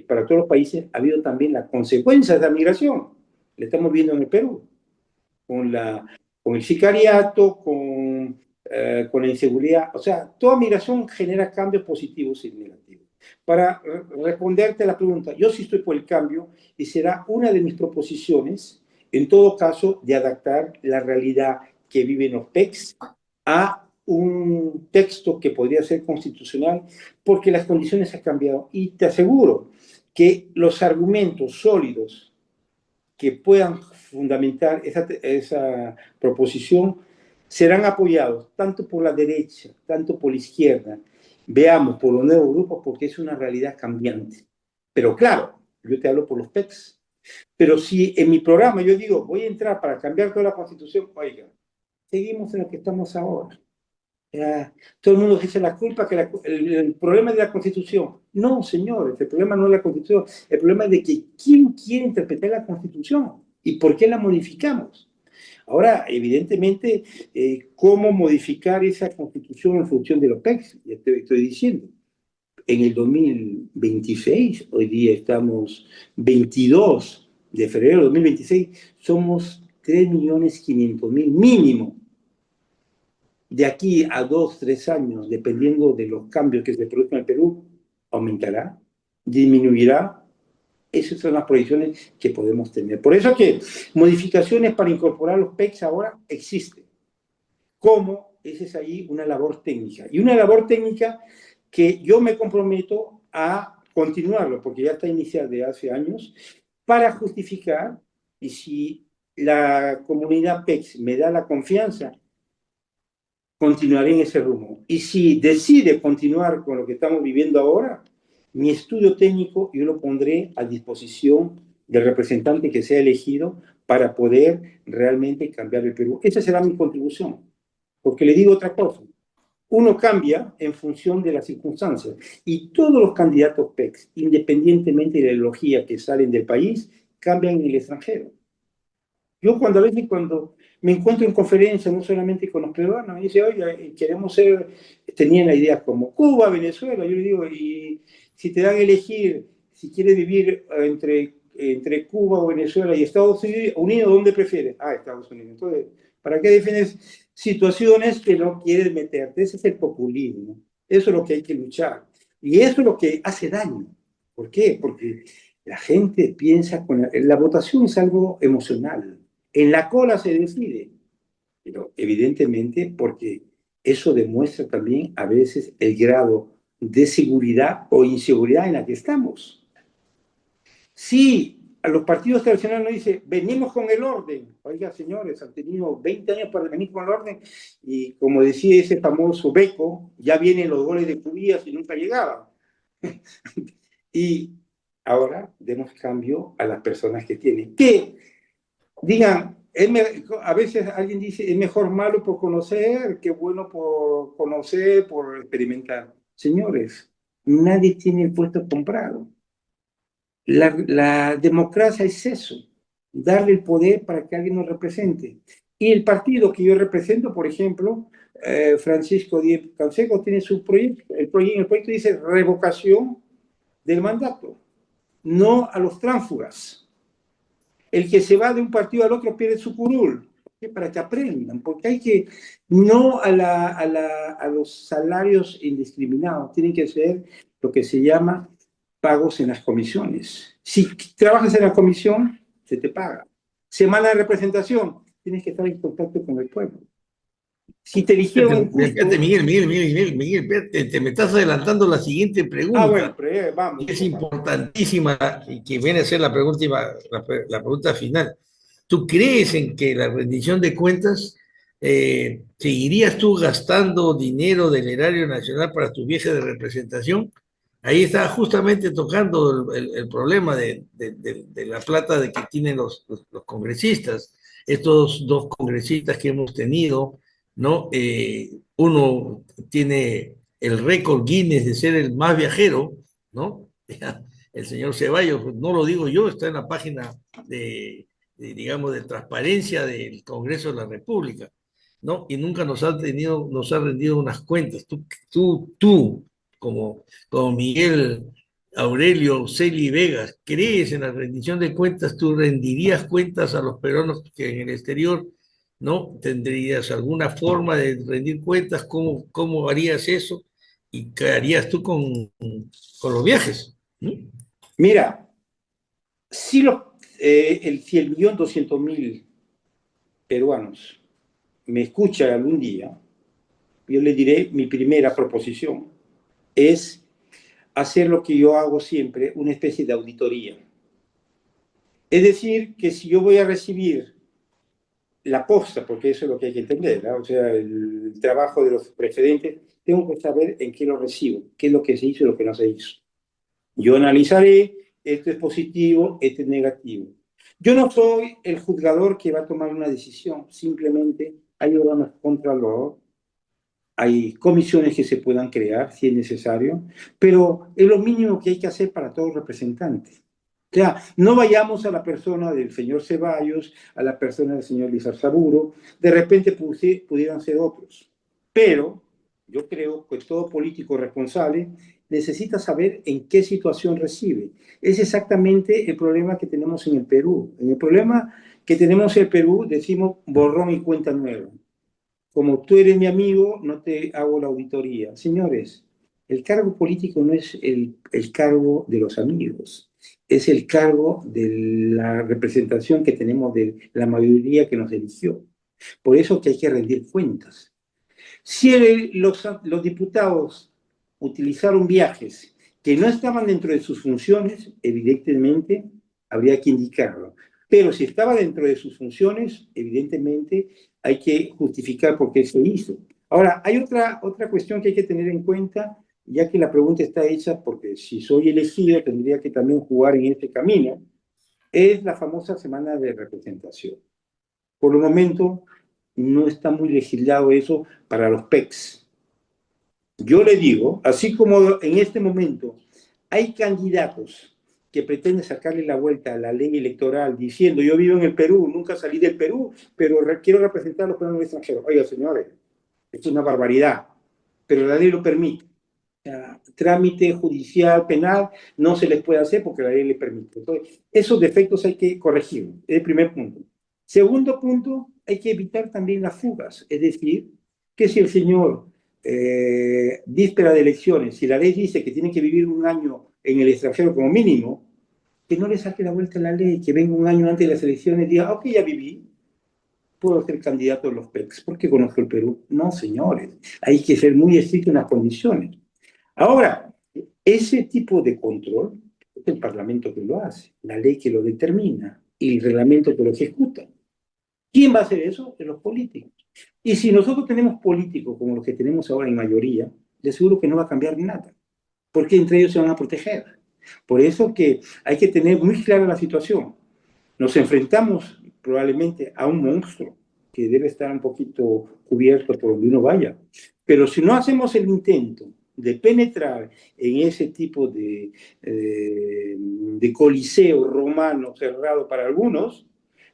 para todos los países, ha habido también la consecuencia de la migración. La estamos viendo en el Perú con, con el sicariato, con la inseguridad. O sea, toda migración genera cambios positivos y negativos. Para responderte a la pregunta, yo sí estoy por el cambio y será una de mis proposiciones, en todo caso, de adaptar la realidad que viven los PECs a un texto que podría ser constitucional, porque las condiciones han cambiado. Y te aseguro que los argumentos sólidos que puedan fundamentar esa proposición serán apoyados tanto por la derecha, tanto por la izquierda. Veamos, por los nuevos grupos, porque es una realidad cambiante. Pero claro, yo te hablo por los PECs. Pero si en mi programa yo digo, voy a entrar para cambiar toda la Constitución, oiga, seguimos en lo que estamos ahora. Todo el mundo dice la culpa, que el problema es de la Constitución. No, señores, el problema no es la Constitución. El problema es de que quién quiere interpretar la Constitución y por qué la modificamos. Ahora, evidentemente, ¿cómo modificar esa Constitución en función de los PECs? Ya te estoy diciendo. En el 2026, hoy día estamos 22 de febrero de 2026, somos 3.500.000 mínimo. de aquí a 2, 3 años, dependiendo de los cambios que se produzcan en el Perú, aumentará, disminuirá. Esas son las proyecciones que podemos tener. Por eso que modificaciones para incorporar los PECs ahora existen. ¿Cómo? Esa es ahí una labor técnica. Y una labor técnica que yo me comprometo a continuarlo, porque ya está iniciado desde hace años, para justificar, y si la comunidad PEC me da la confianza, continuaré en ese rumbo. Y si decide continuar con lo que estamos viviendo ahora, mi estudio técnico yo lo pondré a disposición del representante que sea elegido para poder realmente cambiar el Perú. Esa será mi contribución. Porque le digo otra cosa. Uno cambia en función de las circunstancias. Y todos los candidatos PECs, independientemente de la ideología que salen del país, cambian en el extranjero. Yo a veces cuando me encuentro en conferencias, no solamente con los peruanos, me dicen, oye, queremos ser, tenían la idea como Cuba, Venezuela, yo le digo, y si te dan a elegir, si quieres vivir entre Cuba o Venezuela y Estados Unidos, ¿dónde prefieres? Ah, Estados Unidos. Entonces, ¿para qué defines situaciones que no quieres meterte? Ese es el populismo. Eso es lo que hay que luchar. Y eso es lo que hace daño. ¿Por qué? Porque la gente piensa, la votación es algo emocional. En la cola se decide, pero evidentemente porque eso demuestra también a veces el grado de seguridad o inseguridad en la que estamos. Si a los partidos tradicionales nos dicen, venimos con el orden, oiga señores, han tenido 20 años para venir con el orden, y como decía ese famoso Beco, ya vienen los goles de Cubías y nunca llegaban. Y ahora demos cambio a las personas que tienen. Que digan, a veces alguien dice, es mejor malo por conocer que bueno por conocer, por experimentar. Señores, nadie tiene el puesto comprado. La democracia es eso, darle el poder para que alguien nos represente. Y el partido que yo represento, por ejemplo, Francisco Díaz Canseco, tiene su proyecto. El proyecto dice revocación del mandato, no a los tránsfugas. El que se va de un partido al otro pierde su curul, para que aprendan, porque hay que, no a los salarios indiscriminados, tienen que ser lo que se llama pagos en las comisiones. Si trabajas en la comisión, se te paga. Semana de representación, tienes que estar en contacto con el pueblo. Si te eligieron Espérate, Miguel, espérate, te me estás adelantando la siguiente pregunta. bueno, pero vamos. Es importantísima y que viene a ser la pregunta final. ¿Tú crees en que la rendición de cuentas, seguirías tú gastando dinero del erario nacional para tus viajes de representación? Ahí está justamente tocando el problema de la plata de que tienen los congresistas. Estos dos congresistas que hemos tenido, ¿no? Uno tiene el récord Guinness de ser el más viajero, ¿no? El señor Ceballos, no lo digo yo, está en la página digamos, de transparencia del Congreso de la República, ¿no? Y nunca nos ha rendido unas cuentas. Tú como Miguel Aurelio Celi Vegas, ¿crees en la rendición de cuentas? ¿Tú rendirías cuentas a los peruanos que en el exterior, no? ¿Tendrías alguna forma de rendir cuentas? ¿Cómo harías eso? ¿Y qué harías tú con los viajes? ¿Mm? Mira, si el 1.200.000 peruanos me escuchan algún día, yo le diré, mi primera proposición es hacer lo que yo hago siempre, una especie de auditoría. Es decir, que si yo voy a recibir la posta, porque eso es lo que hay que entender, ¿no? O sea, el trabajo de los preferentes, tengo que saber en qué lo recibo, qué es lo que se hizo y lo que no se hizo. Yo analizaré, esto es positivo, esto es negativo. Yo no soy el juzgador que va a tomar una decisión, simplemente hay órganos contralor, hay comisiones que se puedan crear si es necesario, pero es lo mínimo que hay que hacer para todo representante. O sea, no vayamos a la persona del señor Ceballos, a la persona del señor Lizarzaburo, de repente pudieran ser otros. Pero yo creo que todo político responsable necesita saber en qué situación recibe. Es exactamente el problema que tenemos en el Perú. En el problema que tenemos en el Perú decimos borrón y cuenta nueva. como tú eres mi amigo, no te hago la auditoría. Señores, el cargo político no es el cargo de los amigos, es el cargo de la representación que tenemos de la mayoría que nos eligió. Por eso que hay que rendir cuentas. Si los diputados utilizaron viajes que no estaban dentro de sus funciones, evidentemente habría que indicarlo. Pero si estaba dentro de sus funciones, evidentemente hay que justificar por qué se hizo. Ahora, hay otra cuestión que hay que tener en cuenta, ya que la pregunta está hecha, porque si soy elegido tendría que también jugar en este camino, es la famosa semana de representación. Por el momento, no está muy legislado eso para los PECs. Yo le digo, así como en este momento hay candidatos que pretenden sacarle la vuelta a la ley electoral diciendo yo vivo en el Perú, nunca salí del Perú, pero quiero representar a los peruanos extranjeros. Oiga, señores, esto es una barbaridad, pero la ley lo permite. O sea, trámite judicial, penal, no se les puede hacer porque la ley le permite. Entonces, esos defectos hay que corregirlos, es el primer punto. Segundo punto, hay que evitar también las fugas, es decir, que si el señor víspera de elecciones, si la ley dice que tiene que vivir un año en el extranjero como mínimo, que no le saque la vuelta a la ley, que venga un año antes de las elecciones y diga, ok, ya viví, puedo ser candidato a los PECs, porque conozco el Perú. No, señores, hay que ser muy estricto en las condiciones. Ahora, ese tipo de control es el Parlamento que lo hace, la ley que lo determina y el reglamento que lo ejecuta. ¿Quién va a hacer eso? Los políticos. Y si nosotros tenemos políticos como los que tenemos ahora en mayoría, de seguro que no va a cambiar nada, porque entre ellos se van a proteger. Por eso que hay que tener muy clara la situación. Nos enfrentamos probablemente a un monstruo que debe estar un poquito cubierto por donde uno vaya. Pero si no hacemos el intento de penetrar en ese tipo de coliseo romano cerrado para algunos,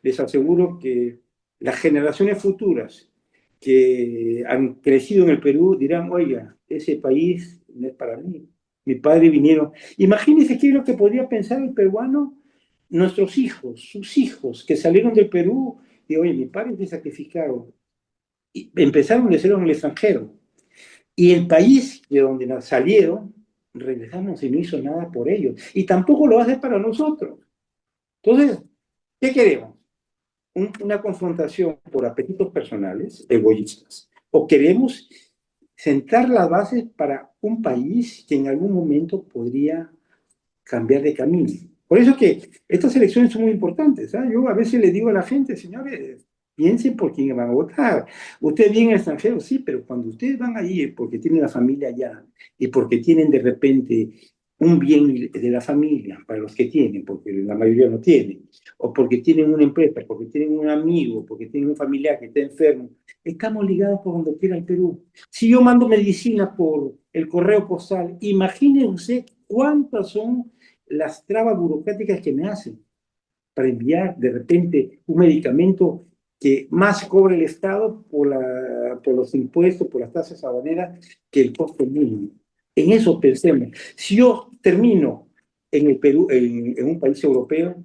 les aseguro que las generaciones futuras que han crecido en el Perú dirán, oiga, ese país no es para mí. Mi padre vinieron. Imagínense qué es lo que podría pensar el peruano, nuestros hijos, sus hijos, que salieron del Perú y, oye, mis padres se sacrificaron. Y empezaron de cero en el extranjero. Y el país de donde salieron, regresamos y no hizo nada por ellos. Y tampoco lo hace para nosotros. Entonces, ¿qué queremos? Una confrontación por apetitos personales, egoístas, o queremos sentar las bases para un país que en algún momento podría cambiar de camino. Por eso que estas elecciones son muy importantes. ¿Eh? Yo a veces le digo a la gente, señores, piensen por quién van a votar. Ustedes vienen extranjeros, sí, pero cuando ustedes van allí porque tienen la familia allá y porque tienen de repente un bien de la familia para los que tienen, porque la mayoría no tienen, o porque tienen una empresa, porque tienen un amigo, porque tienen un familiar que está enfermo, estamos ligados por donde quiera el Perú. Si yo mando medicina por el correo postal, imagínense cuántas son las trabas burocráticas que me hacen para enviar de repente un medicamento que más cobra el Estado por los impuestos, por las tasas aduaneras, que el costo mínimo. En eso pensemos. Si yo termino en el Perú, en un país europeo,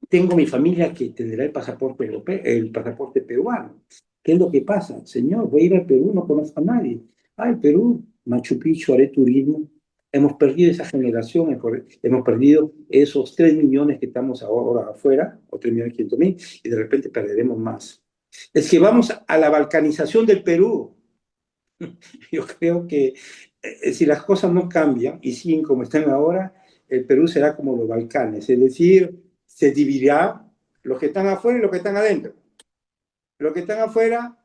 tengo mi familia que tendrá el pasaporte europeo, el pasaporte peruano. ¿Qué es lo que pasa? Señor, voy a ir al Perú, no conozco a nadie. Ay, Perú, Machu Picchu, haré turismo. Hemos perdido esa generación, hemos perdido esos 3 millones que estamos ahora afuera, o 3.500.000, y de repente perderemos más. Es que vamos a la balcanización del Perú. Yo creo que si las cosas no cambian y siguen como están ahora, el Perú será como los Balcanes, es decir, se dividirá los que están afuera y los que están adentro. Los que están afuera,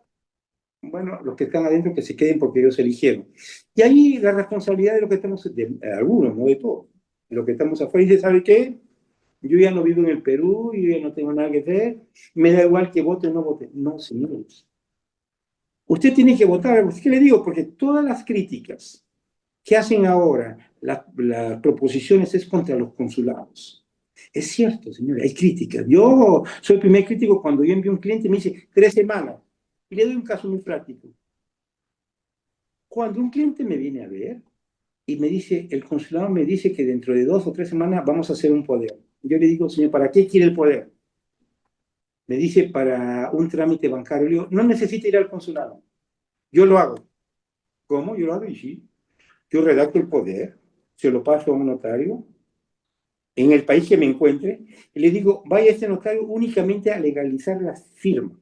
bueno, los que están adentro que se queden porque ellos eligieron. Y ahí la responsabilidad de lo que estamos, de algunos, no de todos, de los que estamos afuera, y dice, ¿sabe qué? Yo ya no vivo en el Perú, yo ya no tengo nada que hacer, me da igual que vote o no vote. No, señores. Usted tiene que votar, ¿qué le digo? Porque todas las críticas que hacen ahora las proposiciones es contra los consulados. Es cierto, señores, hay críticas. Yo soy el primer crítico cuando yo envío a un cliente y me dice 3 semanas. Y le doy un caso muy práctico. Cuando un cliente me viene a ver y me dice, el consulado me dice que dentro de 2 o 3 semanas vamos a hacer un poder. Yo le digo, señor, ¿para qué quiere el poder? Me dice para un trámite bancario. Le digo, no necesita ir al consulado. Yo lo hago. ¿Cómo? Yo lo hago y sí. Yo redacto el poder, se lo paso a un notario en el país que me encuentre y le digo, vaya a este notario únicamente a legalizar la firma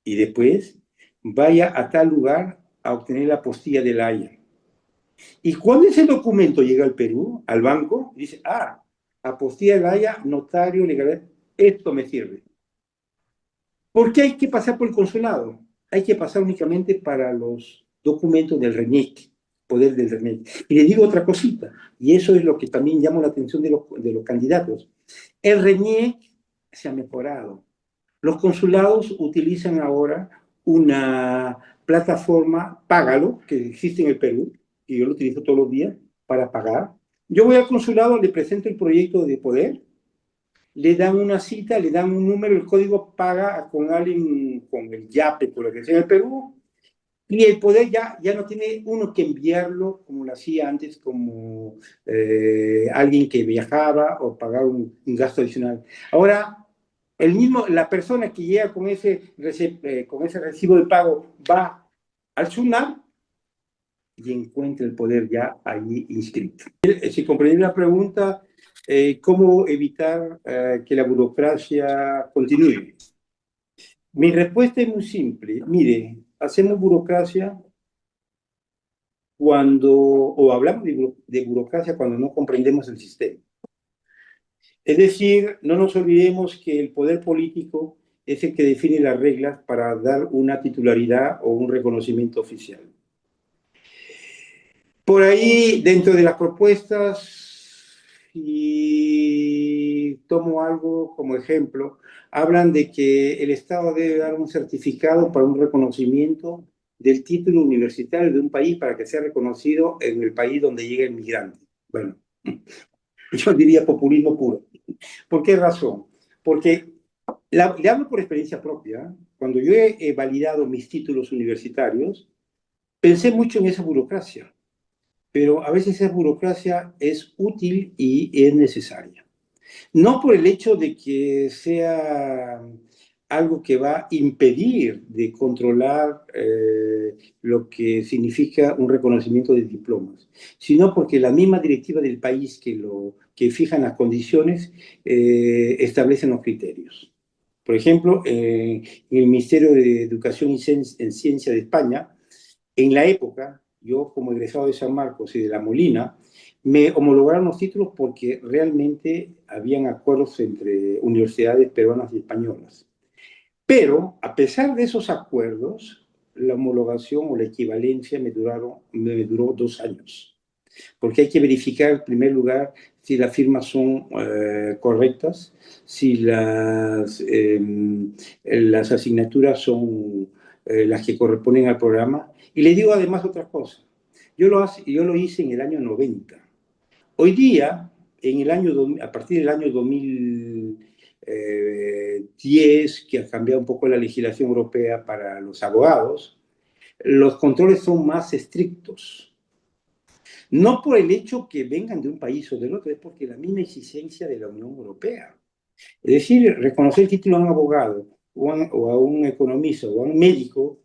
y después vaya a tal lugar a obtener la apostilla de la Haya. Y cuando ese documento llega al Perú, al banco, dice, apostilla de la Haya, notario, legal, esto me sirve. ¿Por qué hay que pasar por el consulado? Hay que pasar únicamente para los documentos del RENIEC, poder del RENIEC. Y le digo otra cosita, y eso es lo que también llama la atención de los candidatos. El RENIEC se ha mejorado. Los consulados utilizan ahora una plataforma, Págalo, que existe en el Perú, y yo lo utilizo todos los días para pagar. Yo voy al consulado, le presento el proyecto de poder, le dan una cita, le dan un número, el código paga con alguien, con el YAPE, por lo que sea en el Perú, y el poder ya no tiene uno que enviarlo como lo hacía antes, como alguien que viajaba o pagar un gasto adicional. Ahora, la persona que llega con ese recibo de pago va al SUNAT y encuentra el poder ya allí inscrito. Si comprendí la pregunta, ¿cómo evitar que la burocracia continúe? Mi respuesta es muy simple. Mire, hacemos burocracia o hablamos de burocracia cuando no comprendemos el sistema. Es decir, no nos olvidemos que el poder político es el que define las reglas para dar una titularidad o un reconocimiento oficial. Por ahí, dentro de las propuestas, y tomo algo como ejemplo, hablan de que el Estado debe dar un certificado para un reconocimiento del título universitario de un país para que sea reconocido en el país donde llegue el migrante. Bueno, yo diría populismo puro. ¿Por qué razón? Porque le hablo por experiencia propia. Cuando yo he validado mis títulos universitarios, pensé mucho en esa burocracia, pero a veces esa burocracia es útil y es necesaria. No por el hecho de que sea algo que va a impedir de controlar lo que significa un reconocimiento de diplomas, sino porque la misma directiva del país que fijan las condiciones establecen los criterios. Por ejemplo, en el Ministerio de Educación y Ciencia de España, en la época, yo como egresado de San Marcos y de La Molina, me homologaron los títulos porque realmente habían acuerdos entre universidades peruanas y españolas. Pero, a pesar de esos acuerdos, la homologación o la equivalencia me duró 2 años. Porque hay que verificar, en primer lugar, si las firmas son correctas, si las asignaturas son las que corresponden al programa. Y le digo además otra cosa. Yo lo hice en el año 90. Hoy día, a partir del año 2010, que ha cambiado un poco la legislación europea para los abogados, los controles son más estrictos. No por el hecho que vengan de un país o del otro, es porque la misma exigencia de la Unión Europea. Es decir, reconocer el título a un abogado o a un economista o a un médico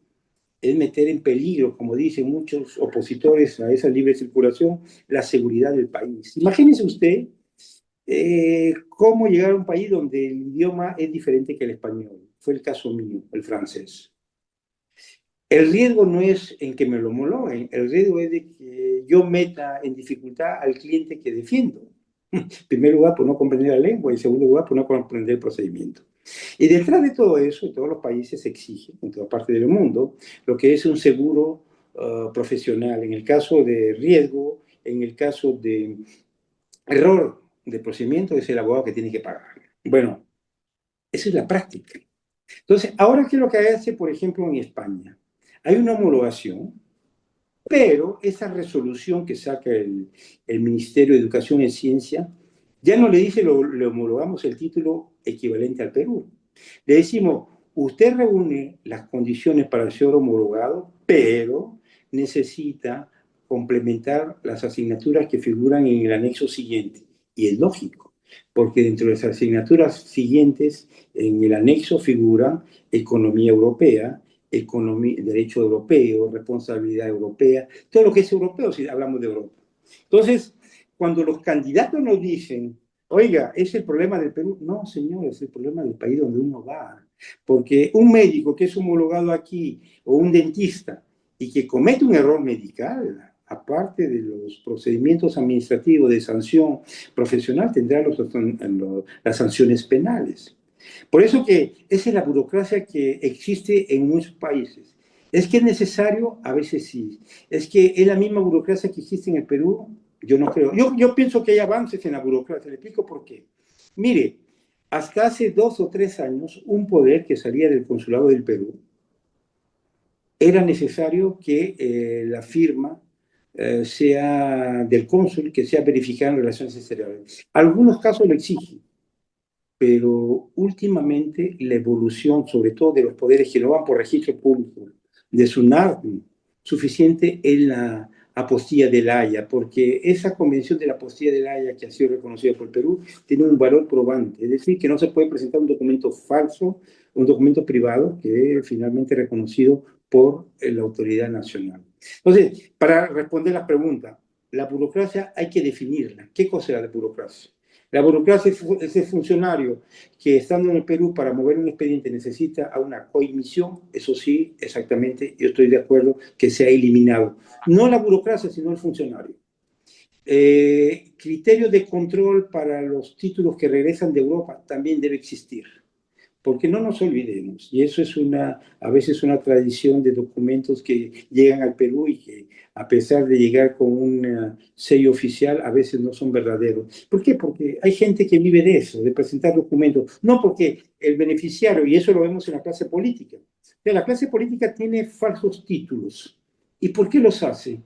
es meter en peligro, como dicen muchos opositores a esa libre circulación, la seguridad del país. Imagínese usted cómo llegar a un país donde el idioma es diferente que el español. Fue el caso mío, el francés. El riesgo no es en que me lo homologuen, el riesgo es de que yo meta en dificultad al cliente que defiendo. En primer lugar, por no comprender la lengua, y en segundo lugar, por no comprender el procedimiento. Y detrás de todo eso, en todos los países se exige, en toda parte del mundo, lo que es un seguro profesional. En el caso de riesgo, en el caso de error de procedimiento, es el abogado que tiene que pagar. Bueno, esa es la práctica. Entonces, ahora, ¿qué es lo que hace, por ejemplo, en España? Hay una homologación, pero esa resolución que saca el Ministerio de Educación y Ciencia ya no le dice le homologamos el título equivalente al Perú. Le decimos, usted reúne las condiciones para ser homologado, pero necesita complementar las asignaturas que figuran en el anexo siguiente. Y es lógico. porque dentro de las asignaturas siguientes, en el anexo figuran economía europea, derecho europeo, responsabilidad europea, todo lo que es europeo si hablamos de Europa. Entonces, cuando los candidatos nos dicen, oiga, ¿es el problema del Perú? No, señor, es el problema del país donde uno va. Porque un médico que es homologado aquí, o un dentista, y que comete un error medical, aparte de los procedimientos administrativos de sanción profesional, tendrá las sanciones penales. Por eso que esa es la burocracia que existe en muchos países. ¿Es que es necesario? A veces sí. ¿Es que es la misma burocracia que existe en el Perú? Yo no creo. Yo pienso que hay avances en la burocracia. Le explico por qué. Mire, hasta hace 2 o 3 años, un poder que salía del consulado del Perú, era necesario que la firma sea del cónsul, que sea verificada en relaciones exteriores. Algunos casos lo exigen, pero últimamente la evolución, sobre todo de los poderes que no van por registro público, de SUNAR, suficiente en la apostilla de La Haya, porque esa convención de la apostilla de La Haya, que ha sido reconocida por Perú, tiene un valor probante, es decir, que no se puede presentar un documento falso, un documento privado que es finalmente reconocido por la autoridad nacional. Entonces, para responder la pregunta, la burocracia hay que definirla. ¿Qué cosa es la burocracia? La burocracia es ese funcionario que estando en el Perú para mover un expediente necesita a una coimisión, eso sí, exactamente, yo estoy de acuerdo que sea eliminado. No la burocracia, sino el funcionario. Criterio de control para los títulos que regresan de Europa también debe existir. Porque no nos olvidemos, y eso es a veces una tradición de documentos que llegan al Perú y que a pesar de llegar con un sello oficial, a veces no son verdaderos. ¿Por qué? Porque hay gente que vive de eso, de presentar documentos. No porque el beneficiario, y eso lo vemos en la clase política, la clase política tiene falsos títulos. ¿Y por qué los hace?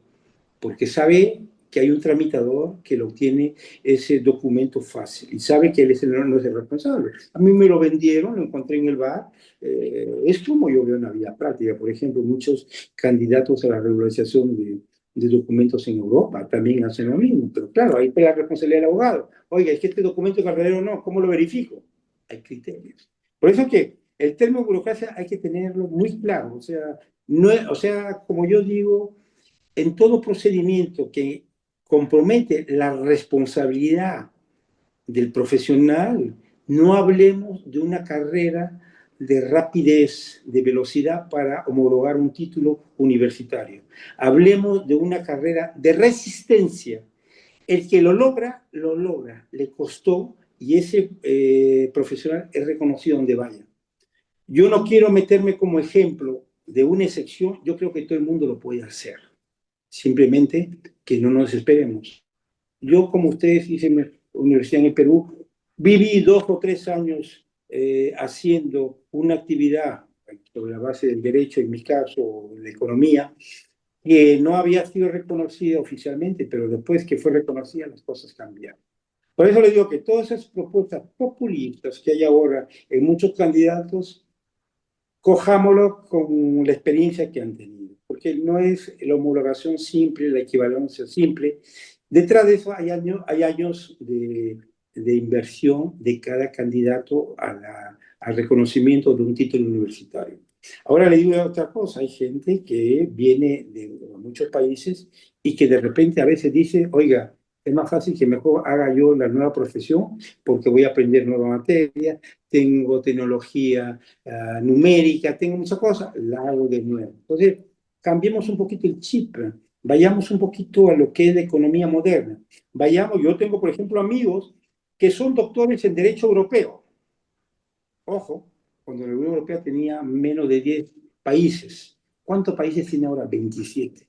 Porque sabe que hay un tramitador que lo obtiene ese documento fácil y sabe que él no es el responsable. A mí me lo vendieron, lo encontré en el bar. Es como yo veo en la vida práctica. Por ejemplo, muchos candidatos a la regularización de documentos en Europa también hacen lo mismo. Pero claro, ahí está la responsabilidad del abogado. Oiga, es que este documento es verdadero o no, ¿cómo lo verifico? Hay criterios. Por eso que el término burocracia hay que tenerlo muy claro. O sea, no es, o sea, como yo digo, en todo procedimiento que compromete la responsabilidad del profesional, no hablemos de una carrera de rapidez, de velocidad para homologar un título universitario. Hablemos de una carrera de resistencia. El que lo logra, le costó y ese profesional es reconocido donde vaya. Yo no quiero meterme como ejemplo de una excepción, yo creo que todo el mundo lo puede hacer. Simplemente que no nos esperemos. Yo, como ustedes, hice mi universidad en el Perú, viví 2 o 3 años haciendo una actividad sobre la base del derecho, en mi caso, la economía, que no había sido reconocida oficialmente, pero después que fue reconocida, las cosas cambiaron. Por eso le digo que todas esas propuestas populistas que hay ahora en muchos candidatos, cojámoslo con la experiencia que han tenido, porque no es la homologación simple, la equivalencia simple. Detrás de eso hay años de inversión de cada candidato al reconocimiento de un título universitario. Ahora le digo otra cosa, hay gente que viene de muchos países y que de repente a veces dice, oiga, es más fácil que mejor haga yo la nueva profesión porque voy a aprender nueva materia, tengo tecnología numérica, tengo muchas cosas, la hago de nuevo. Entonces, cambiemos un poquito el chip, vayamos un poquito a lo que es la economía moderna. Vayamos, yo tengo, por ejemplo, amigos que son doctores en Derecho Europeo. Ojo, cuando la Unión Europea tenía menos de 10 países. ¿Cuántos países tiene ahora? 27.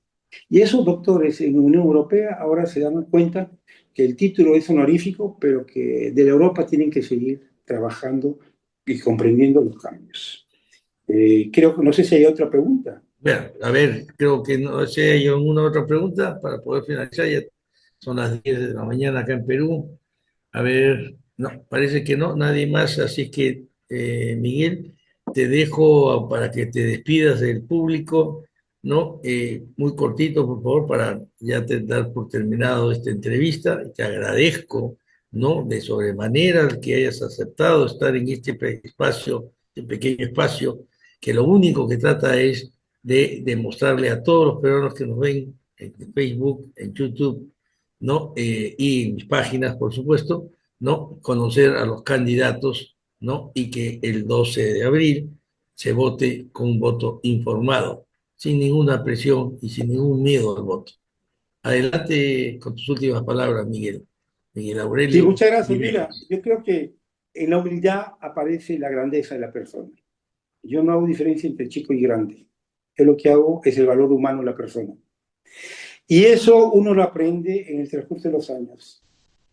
Y esos doctores en la Unión Europea ahora se dan cuenta que el título es honorífico, pero que de la Europa tienen que seguir trabajando y comprendiendo los cambios. Creo que no sé si hay otra pregunta. Bueno, a ver, creo que no sé, hay alguna otra pregunta para poder finalizar. Ya son las 10 de la mañana acá en Perú. A ver, no, parece que no, nadie más. Así que, Miguel, te dejo para que te despidas del público, ¿no? Muy cortito, por favor, para ya dar por terminado esta entrevista. Te agradezco ¿no? De sobremanera que hayas aceptado estar en este espacio, este pequeño espacio, que lo único que trata es de demostrarle a todos los peruanos que nos ven en Facebook, en YouTube, ¿no? Y en mis páginas, por supuesto, ¿no? Conocer a los candidatos, ¿no? Y que el 12 de abril se vote con un voto informado, sin ninguna presión y sin ningún miedo al voto. Adelante con tus últimas palabras, Miguel. Miguel Sí, Aurelio muchas gracias. Mira, Jiménez. yo creo que en la humildad aparece la grandeza de la persona. Yo no hago diferencia entre chico y grande. Yo lo que hago es el valor humano de la persona. Y eso uno lo aprende en el transcurso de los años.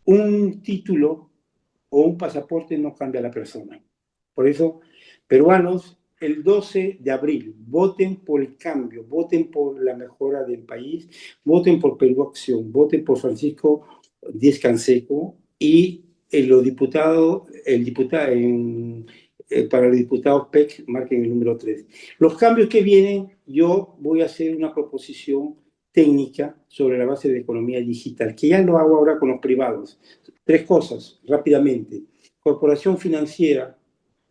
Un título o un pasaporte no cambia a la persona. Por eso, peruanos, el 12 de abril, voten por el cambio, voten por la mejora del país, voten por Perú Acción, voten por Francisco Díez Canseco y los diputados, para los diputados PEC marquen el número 3. Los cambios que vienen, yo voy a hacer una proposición técnica sobre la base de economía digital, que ya lo hago ahora con los privados. Tres cosas, rápidamente. Corporación financiera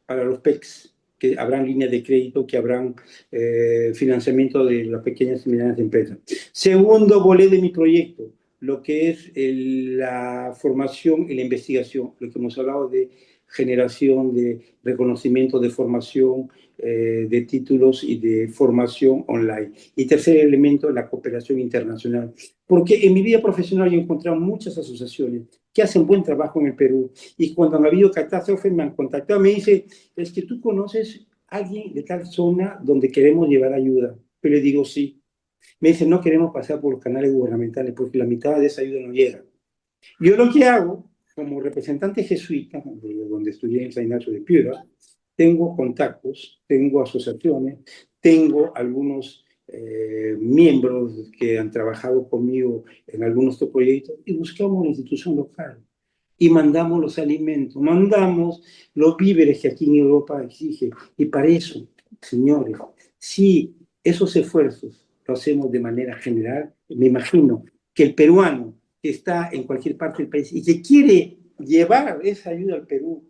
para los PECs, que habrán líneas de crédito, que habrán financiamiento de las pequeñas y medianas empresas. Segundo, volé de mi proyecto, lo que es la formación y la investigación, lo que hemos hablado de generación de reconocimiento de formación, de títulos y de formación online. Y tercer elemento, la cooperación internacional. Porque en mi vida profesional yo he encontrado muchas asociaciones que hacen buen trabajo en el Perú. Y cuando han habido catástrofes me han contactado, me dice, es que tú conoces a alguien de tal zona donde queremos llevar ayuda. Yo le digo, sí. Me dice, no queremos pasar por los canales gubernamentales porque la mitad de esa ayuda no llega. Yo lo que hago, como representante jesuita, donde estudié en San Ignacio de Piura, tengo contactos, tengo asociaciones, tengo algunos miembros que han trabajado conmigo en algunos proyectos y buscamos una institución local y mandamos los alimentos, mandamos los víveres que aquí en Europa exige. Y para eso, señores, si esos esfuerzos lo hacemos de manera general, me imagino que el peruano que está en cualquier parte del país y que quiere llevar esa ayuda al Perú,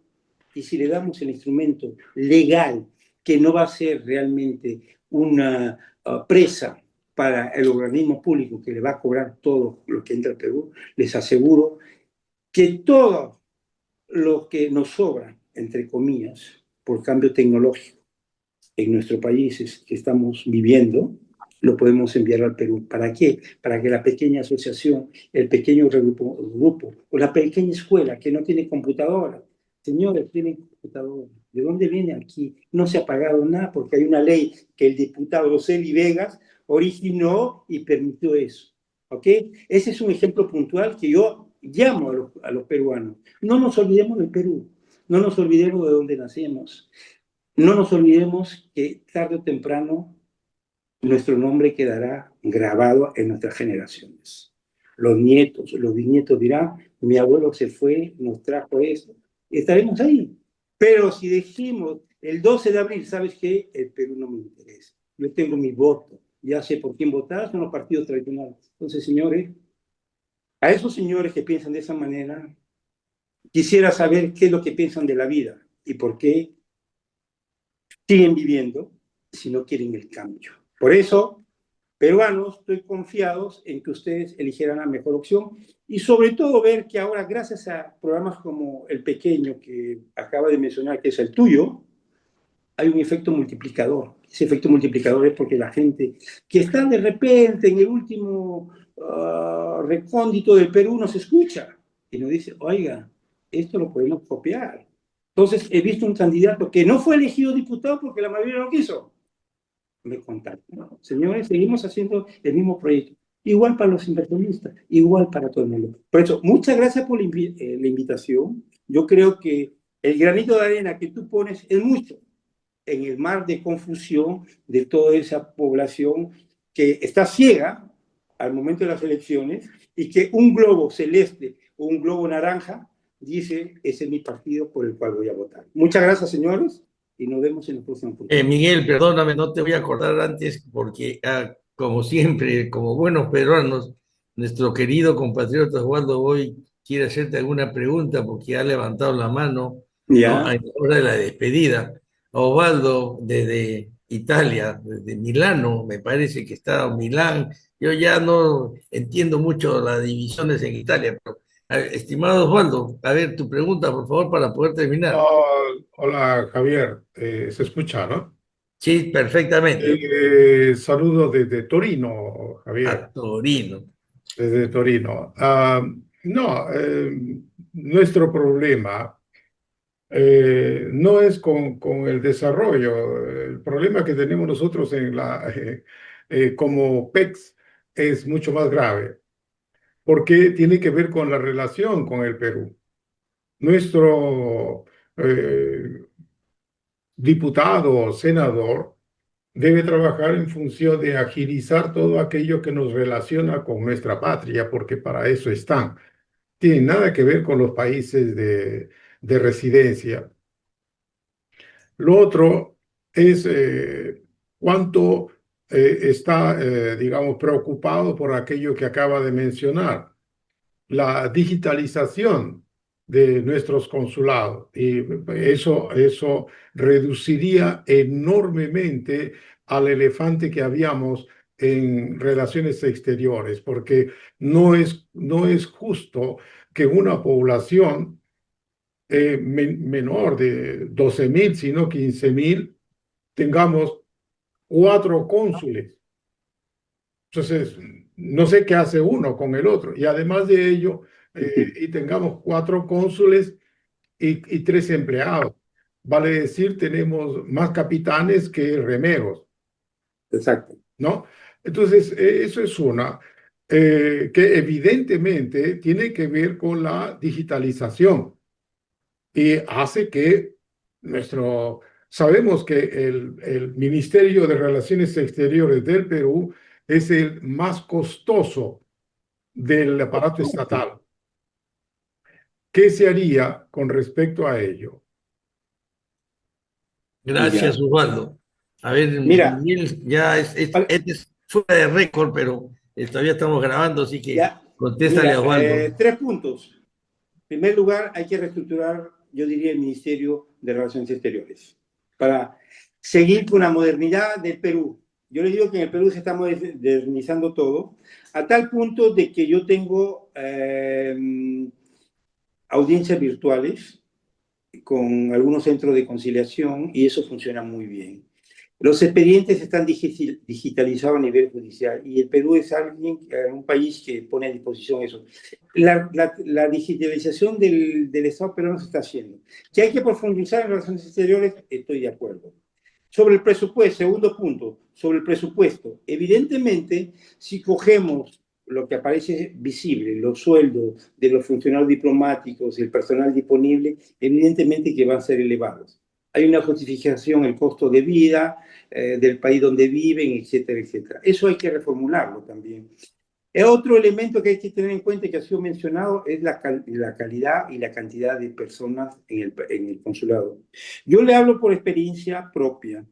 y si le damos el instrumento legal, que no va a ser realmente una presa para el organismo público que le va a cobrar todo lo que entra al Perú, les aseguro que todo lo que nos sobra, entre comillas, por cambio tecnológico en nuestros países que estamos viviendo, lo podemos enviar al Perú. ¿Para qué? Para que la pequeña asociación, el pequeño grupo o la pequeña escuela que no tiene computadora, señores, tienen computadora. ¿De dónde viene aquí? No se ha pagado nada porque hay una ley que el diputado Celi Vegas originó y permitió eso. ¿Ok? Ese es un ejemplo puntual que yo llamo a los peruanos. No nos olvidemos del Perú, no nos olvidemos de dónde nacemos, no nos olvidemos que tarde o temprano nuestro nombre quedará grabado en nuestras generaciones. Los nietos, los bisnietos dirán, mi abuelo se fue, nos trajo eso, y estaremos ahí. Pero si decimos el 12 de abril, ¿sabes qué? El Perú no me interesa. Yo tengo mi voto, ya sé por quién votar, son los partidos tradicionales. Entonces, señores, a esos señores que piensan de esa manera, quisiera saber qué es lo que piensan de la vida y por qué siguen viviendo si no quieren el cambio. Por eso, peruanos, estoy confiados en que ustedes eligieran la mejor opción y sobre todo ver que ahora, gracias a programas como el pequeño que acaba de mencionar, que es el tuyo, hay un efecto multiplicador. Ese efecto multiplicador es porque la gente que está de repente en el último recóndito del Perú nos escucha y nos dice, oiga, esto lo podemos copiar. Entonces, he visto un candidato que no fue elegido diputado porque la mayoría no quiso. Me contactan. Señores, seguimos haciendo el mismo proyecto. Igual para los inversionistas, igual para todo el mundo. Por eso, muchas gracias por la invitación. Yo creo que el granito de arena que tú pones es mucho en el mar de confusión de toda esa población que está ciega al momento de las elecciones y que un globo celeste o un globo naranja dice, ese es mi partido por el cual voy a votar. Muchas gracias, señores, y nos vemos en la próxima oportunidad. Miguel, perdóname, no te voy a acordar antes porque, como siempre, como buenos peruanos, nuestro querido compatriota Osvaldo Boy quiere hacerte alguna pregunta porque ha levantado la mano, ¿no? A Ya, la hora de la despedida. Osvaldo, desde Italia, desde Milano, me parece que está o Milán. Yo ya no entiendo mucho las divisiones en Italia, pero, estimado Osvaldo, a ver, tu pregunta, por favor, para poder terminar. Hola Javier, se escucha, ¿no? Sí, perfectamente. Saludo desde Torino, A Javier, Torino. desde Torino. No, nuestro problema no es con el desarrollo. El problema que tenemos nosotros como PEX es mucho más grave, porque tiene que ver con la relación con el Perú. Nuestro diputado o senador debe trabajar en función de agilizar todo aquello que nos relaciona con nuestra patria, porque para eso están. Tiene nada que ver con los países de residencia. Lo otro es cuánto está, digamos, preocupado por aquello que acaba de mencionar, la digitalización de nuestros consulados. Y eso reduciría enormemente al elefante que habíamos en relaciones exteriores, porque no es justo que una población menor de 12.000, sino 15.000, tengamos 4 cónsules. Entonces, no sé qué hace uno con el otro. Y además de ello, y tengamos 4 cónsules y 3 empleados. Vale decir, tenemos más capitanes que remeros, exacto. ¿no? Entonces, eso es una que evidentemente tiene que ver con la digitalización y hace que nuestro... Sabemos que el Ministerio de Relaciones Exteriores del Perú es el más costoso del aparato estatal. ¿Qué se haría con respecto a ello? Gracias, Ya. Osvaldo. A ver, Mira, Miguel, ya al- este es fuera de récord, pero todavía estamos grabando, así que ya, contéstale a mira, Osvaldo. 3 puntos. En primer lugar, hay que reestructurar, yo diría, el Ministerio de Relaciones Exteriores para seguir con la modernidad del Perú. Yo le digo que en el Perú se está modernizando todo, a tal punto de que yo tengo audiencias virtuales con algunos centros de conciliación y eso funciona muy bien. Los expedientes están digitalizados a nivel judicial y el Perú es un país que pone a disposición eso. La digitalización del Estado peruano se está haciendo. Que hay que profundizar en relaciones exteriores, estoy de acuerdo. Sobre el presupuesto, segundo punto, sobre el presupuesto. Evidentemente, si cogemos lo que aparece visible, los sueldos de los funcionarios diplomáticos y el personal disponible, evidentemente que van a ser elevados. Hay una justificación, el costo de vida del país donde viven, etcétera, etcétera. Eso hay que reformularlo también. El otro elemento que hay que tener en cuenta, que ha sido mencionado, es la calidad y la cantidad de personas en el consulado. Yo le hablo por experiencia propia.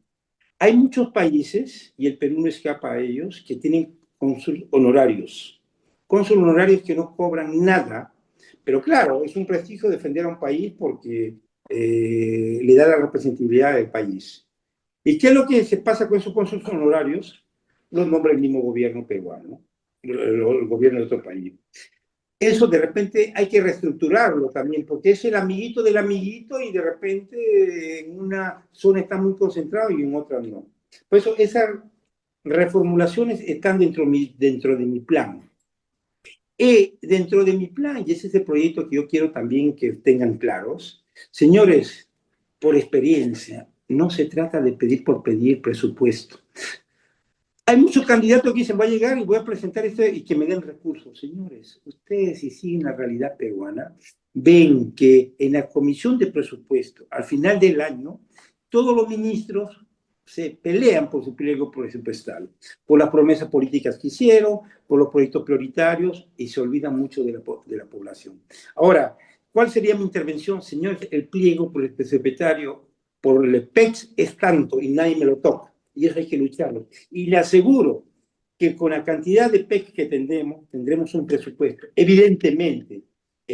Hay muchos países, y el Perú no escapa a ellos, que tienen cónsul honorarios. Cónsul honorarios que no cobran nada, pero claro, es un prestigio defender a un país porque le da la representatividad del país. ¿Y qué es lo que se pasa con esos cónsules honorarios? Los nombra el mismo gobierno peruano, el gobierno de otro país. Eso de repente hay que reestructurarlo también, porque es el amiguito del amiguito y de repente en una zona está muy concentrado y en otra no. Por eso esas reformulaciones están dentro de mi plan. Y dentro de mi plan, y ese es el proyecto que yo quiero también que tengan claros, señores, por experiencia, no se trata de pedir por pedir presupuesto. Hay muchos candidatos que dicen, voy a llegar y voy a presentar esto y que me den recursos. Señores, ustedes si siguen la realidad peruana, ven que en la comisión de presupuesto, al final del año, todos los ministros se pelean por su pliego presupuestal, por las promesas políticas que hicieron, por los proyectos prioritarios y se olvidan mucho de la población. Ahora, ¿cuál sería mi intervención? Señores, el pliego presupuestario por el PEX es tanto y nadie me lo toca y eso hay que lucharlo. Y le aseguro que con la cantidad de PEC que tendremos un presupuesto, evidentemente,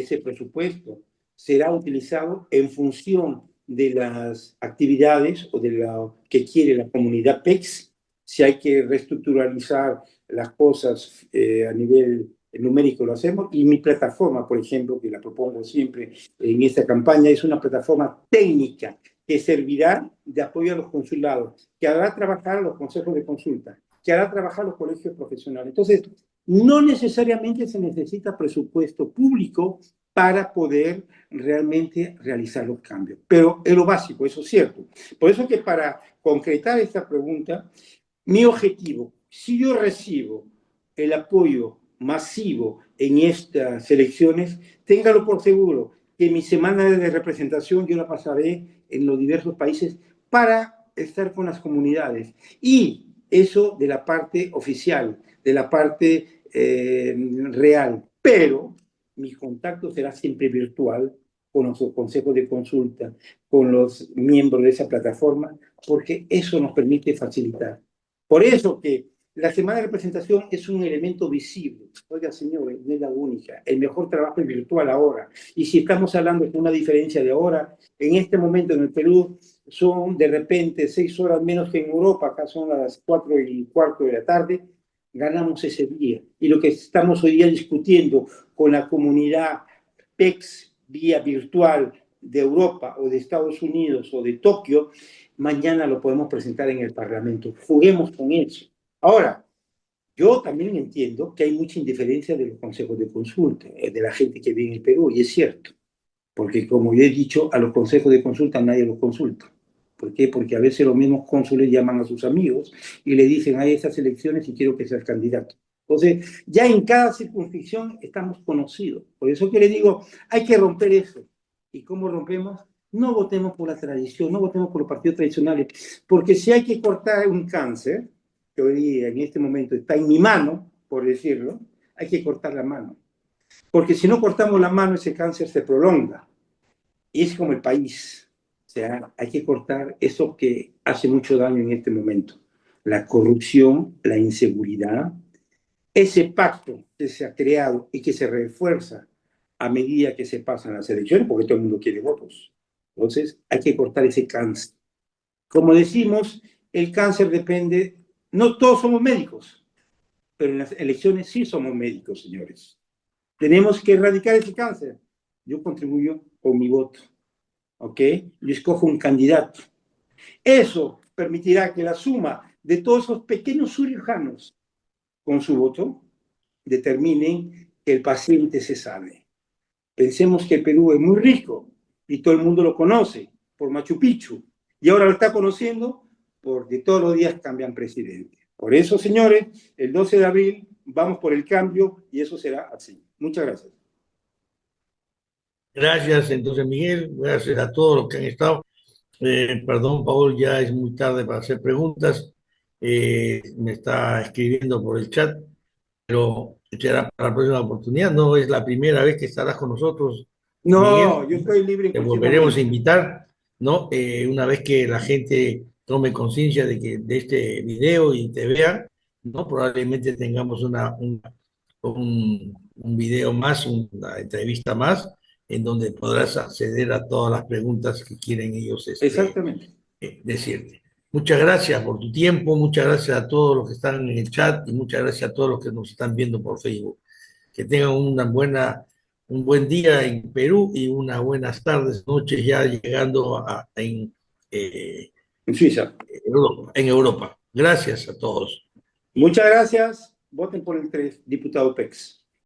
ese presupuesto será utilizado en función de las actividades o de lo que quiere la comunidad PEX, si hay que reestructuralizar las cosas a nivel numérico lo hacemos, y mi plataforma, por ejemplo, que la propongo siempre en esta campaña, es una plataforma técnica que servirá de apoyo a los consulados, que hará trabajar a los consejos de consulta, que hará trabajar a los colegios profesionales. Entonces, no necesariamente se necesita presupuesto público para poder realmente realizar los cambios, pero es lo básico, eso es cierto. Por eso que para concretar esta pregunta, mi objetivo, si yo recibo el apoyo masivo en estas elecciones, téngalo por seguro que mi semana de representación yo la pasaré en los diversos países para estar con las comunidades. Y eso de la parte oficial, de la parte real. Pero mi contacto será siempre virtual con los consejos de consulta, con los miembros de esa plataforma, porque eso nos permite facilitar. Por eso que la semana de representación es un elemento visible. Oiga, señores, no es la única. El mejor trabajo es virtual ahora. Y si estamos hablando de una diferencia de hora, en este momento en el Perú son de repente 6 horas menos que en Europa, acá son las 4:15 de la tarde, ganamos ese día. Y lo que estamos hoy día discutiendo con la comunidad PEX vía virtual de Europa o de Estados Unidos o de Tokio, mañana lo podemos presentar en el Parlamento. Juguemos con eso. Ahora, yo también entiendo que hay mucha indiferencia de los consejos de consulta, de la gente que vive en el Perú, y es cierto, porque como yo he dicho, a los consejos de consulta nadie los consulta. ¿Por qué? Porque a veces los mismos cónsules llaman a sus amigos y le dicen, hay esas elecciones y quiero que seas candidato. Entonces, ya en cada circunscripción estamos conocidos. Por eso que le digo, hay que romper eso. ¿Y cómo rompemos? No votemos por la tradición, no votemos por los partidos tradicionales, porque si hay que cortar un cáncer, que hoy día, en este momento, está en mi mano, por decirlo, hay que cortar la mano. Porque si no cortamos la mano, ese cáncer se prolonga. Y es como el país. O sea, hay que cortar eso que hace mucho daño en este momento. La corrupción, la inseguridad, ese pacto que se ha creado y que se refuerza a medida que se pasan las elecciones, porque todo el mundo quiere votos. Entonces, hay que cortar ese cáncer. Como decimos, el cáncer depende, no todos somos médicos, pero en las elecciones sí somos médicos, señores. Tenemos que erradicar ese cáncer. Yo contribuyo con mi voto, ¿ok? Yo escojo un candidato. Eso permitirá que la suma de todos esos pequeños cirujanos con su voto determinen que el paciente se sane. Pensemos que el Perú es muy rico y todo el mundo lo conoce por Machu Picchu y ahora lo está conociendo porque todos los días cambian presidente. Por eso, señores, el 12 de abril vamos por el cambio y eso será así. Muchas gracias. Gracias, entonces, Miguel. Gracias a todos los que han estado. Perdón, Paul, ya es muy tarde para hacer preguntas. Me está escribiendo por el chat, pero será para la próxima oportunidad. No es la primera vez que estarás con nosotros, No, Miguel. yo estoy libre en Te cualquier volveremos a momento. invitar, ¿no? Una vez que la gente tome conciencia de este video y te vea, ¿no? Probablemente tengamos un video más, una entrevista más, en donde podrás acceder a todas las preguntas que quieren ellos Exactamente. decirte. Muchas gracias por tu tiempo, muchas gracias a todos los que están en el chat y muchas gracias a todos los que nos están viendo por Facebook. Que tengan un buen día en Perú y unas buenas tardes, noches ya llegando En Suiza. En Europa. Gracias a todos. Muchas gracias. Voten por el diputado PEX.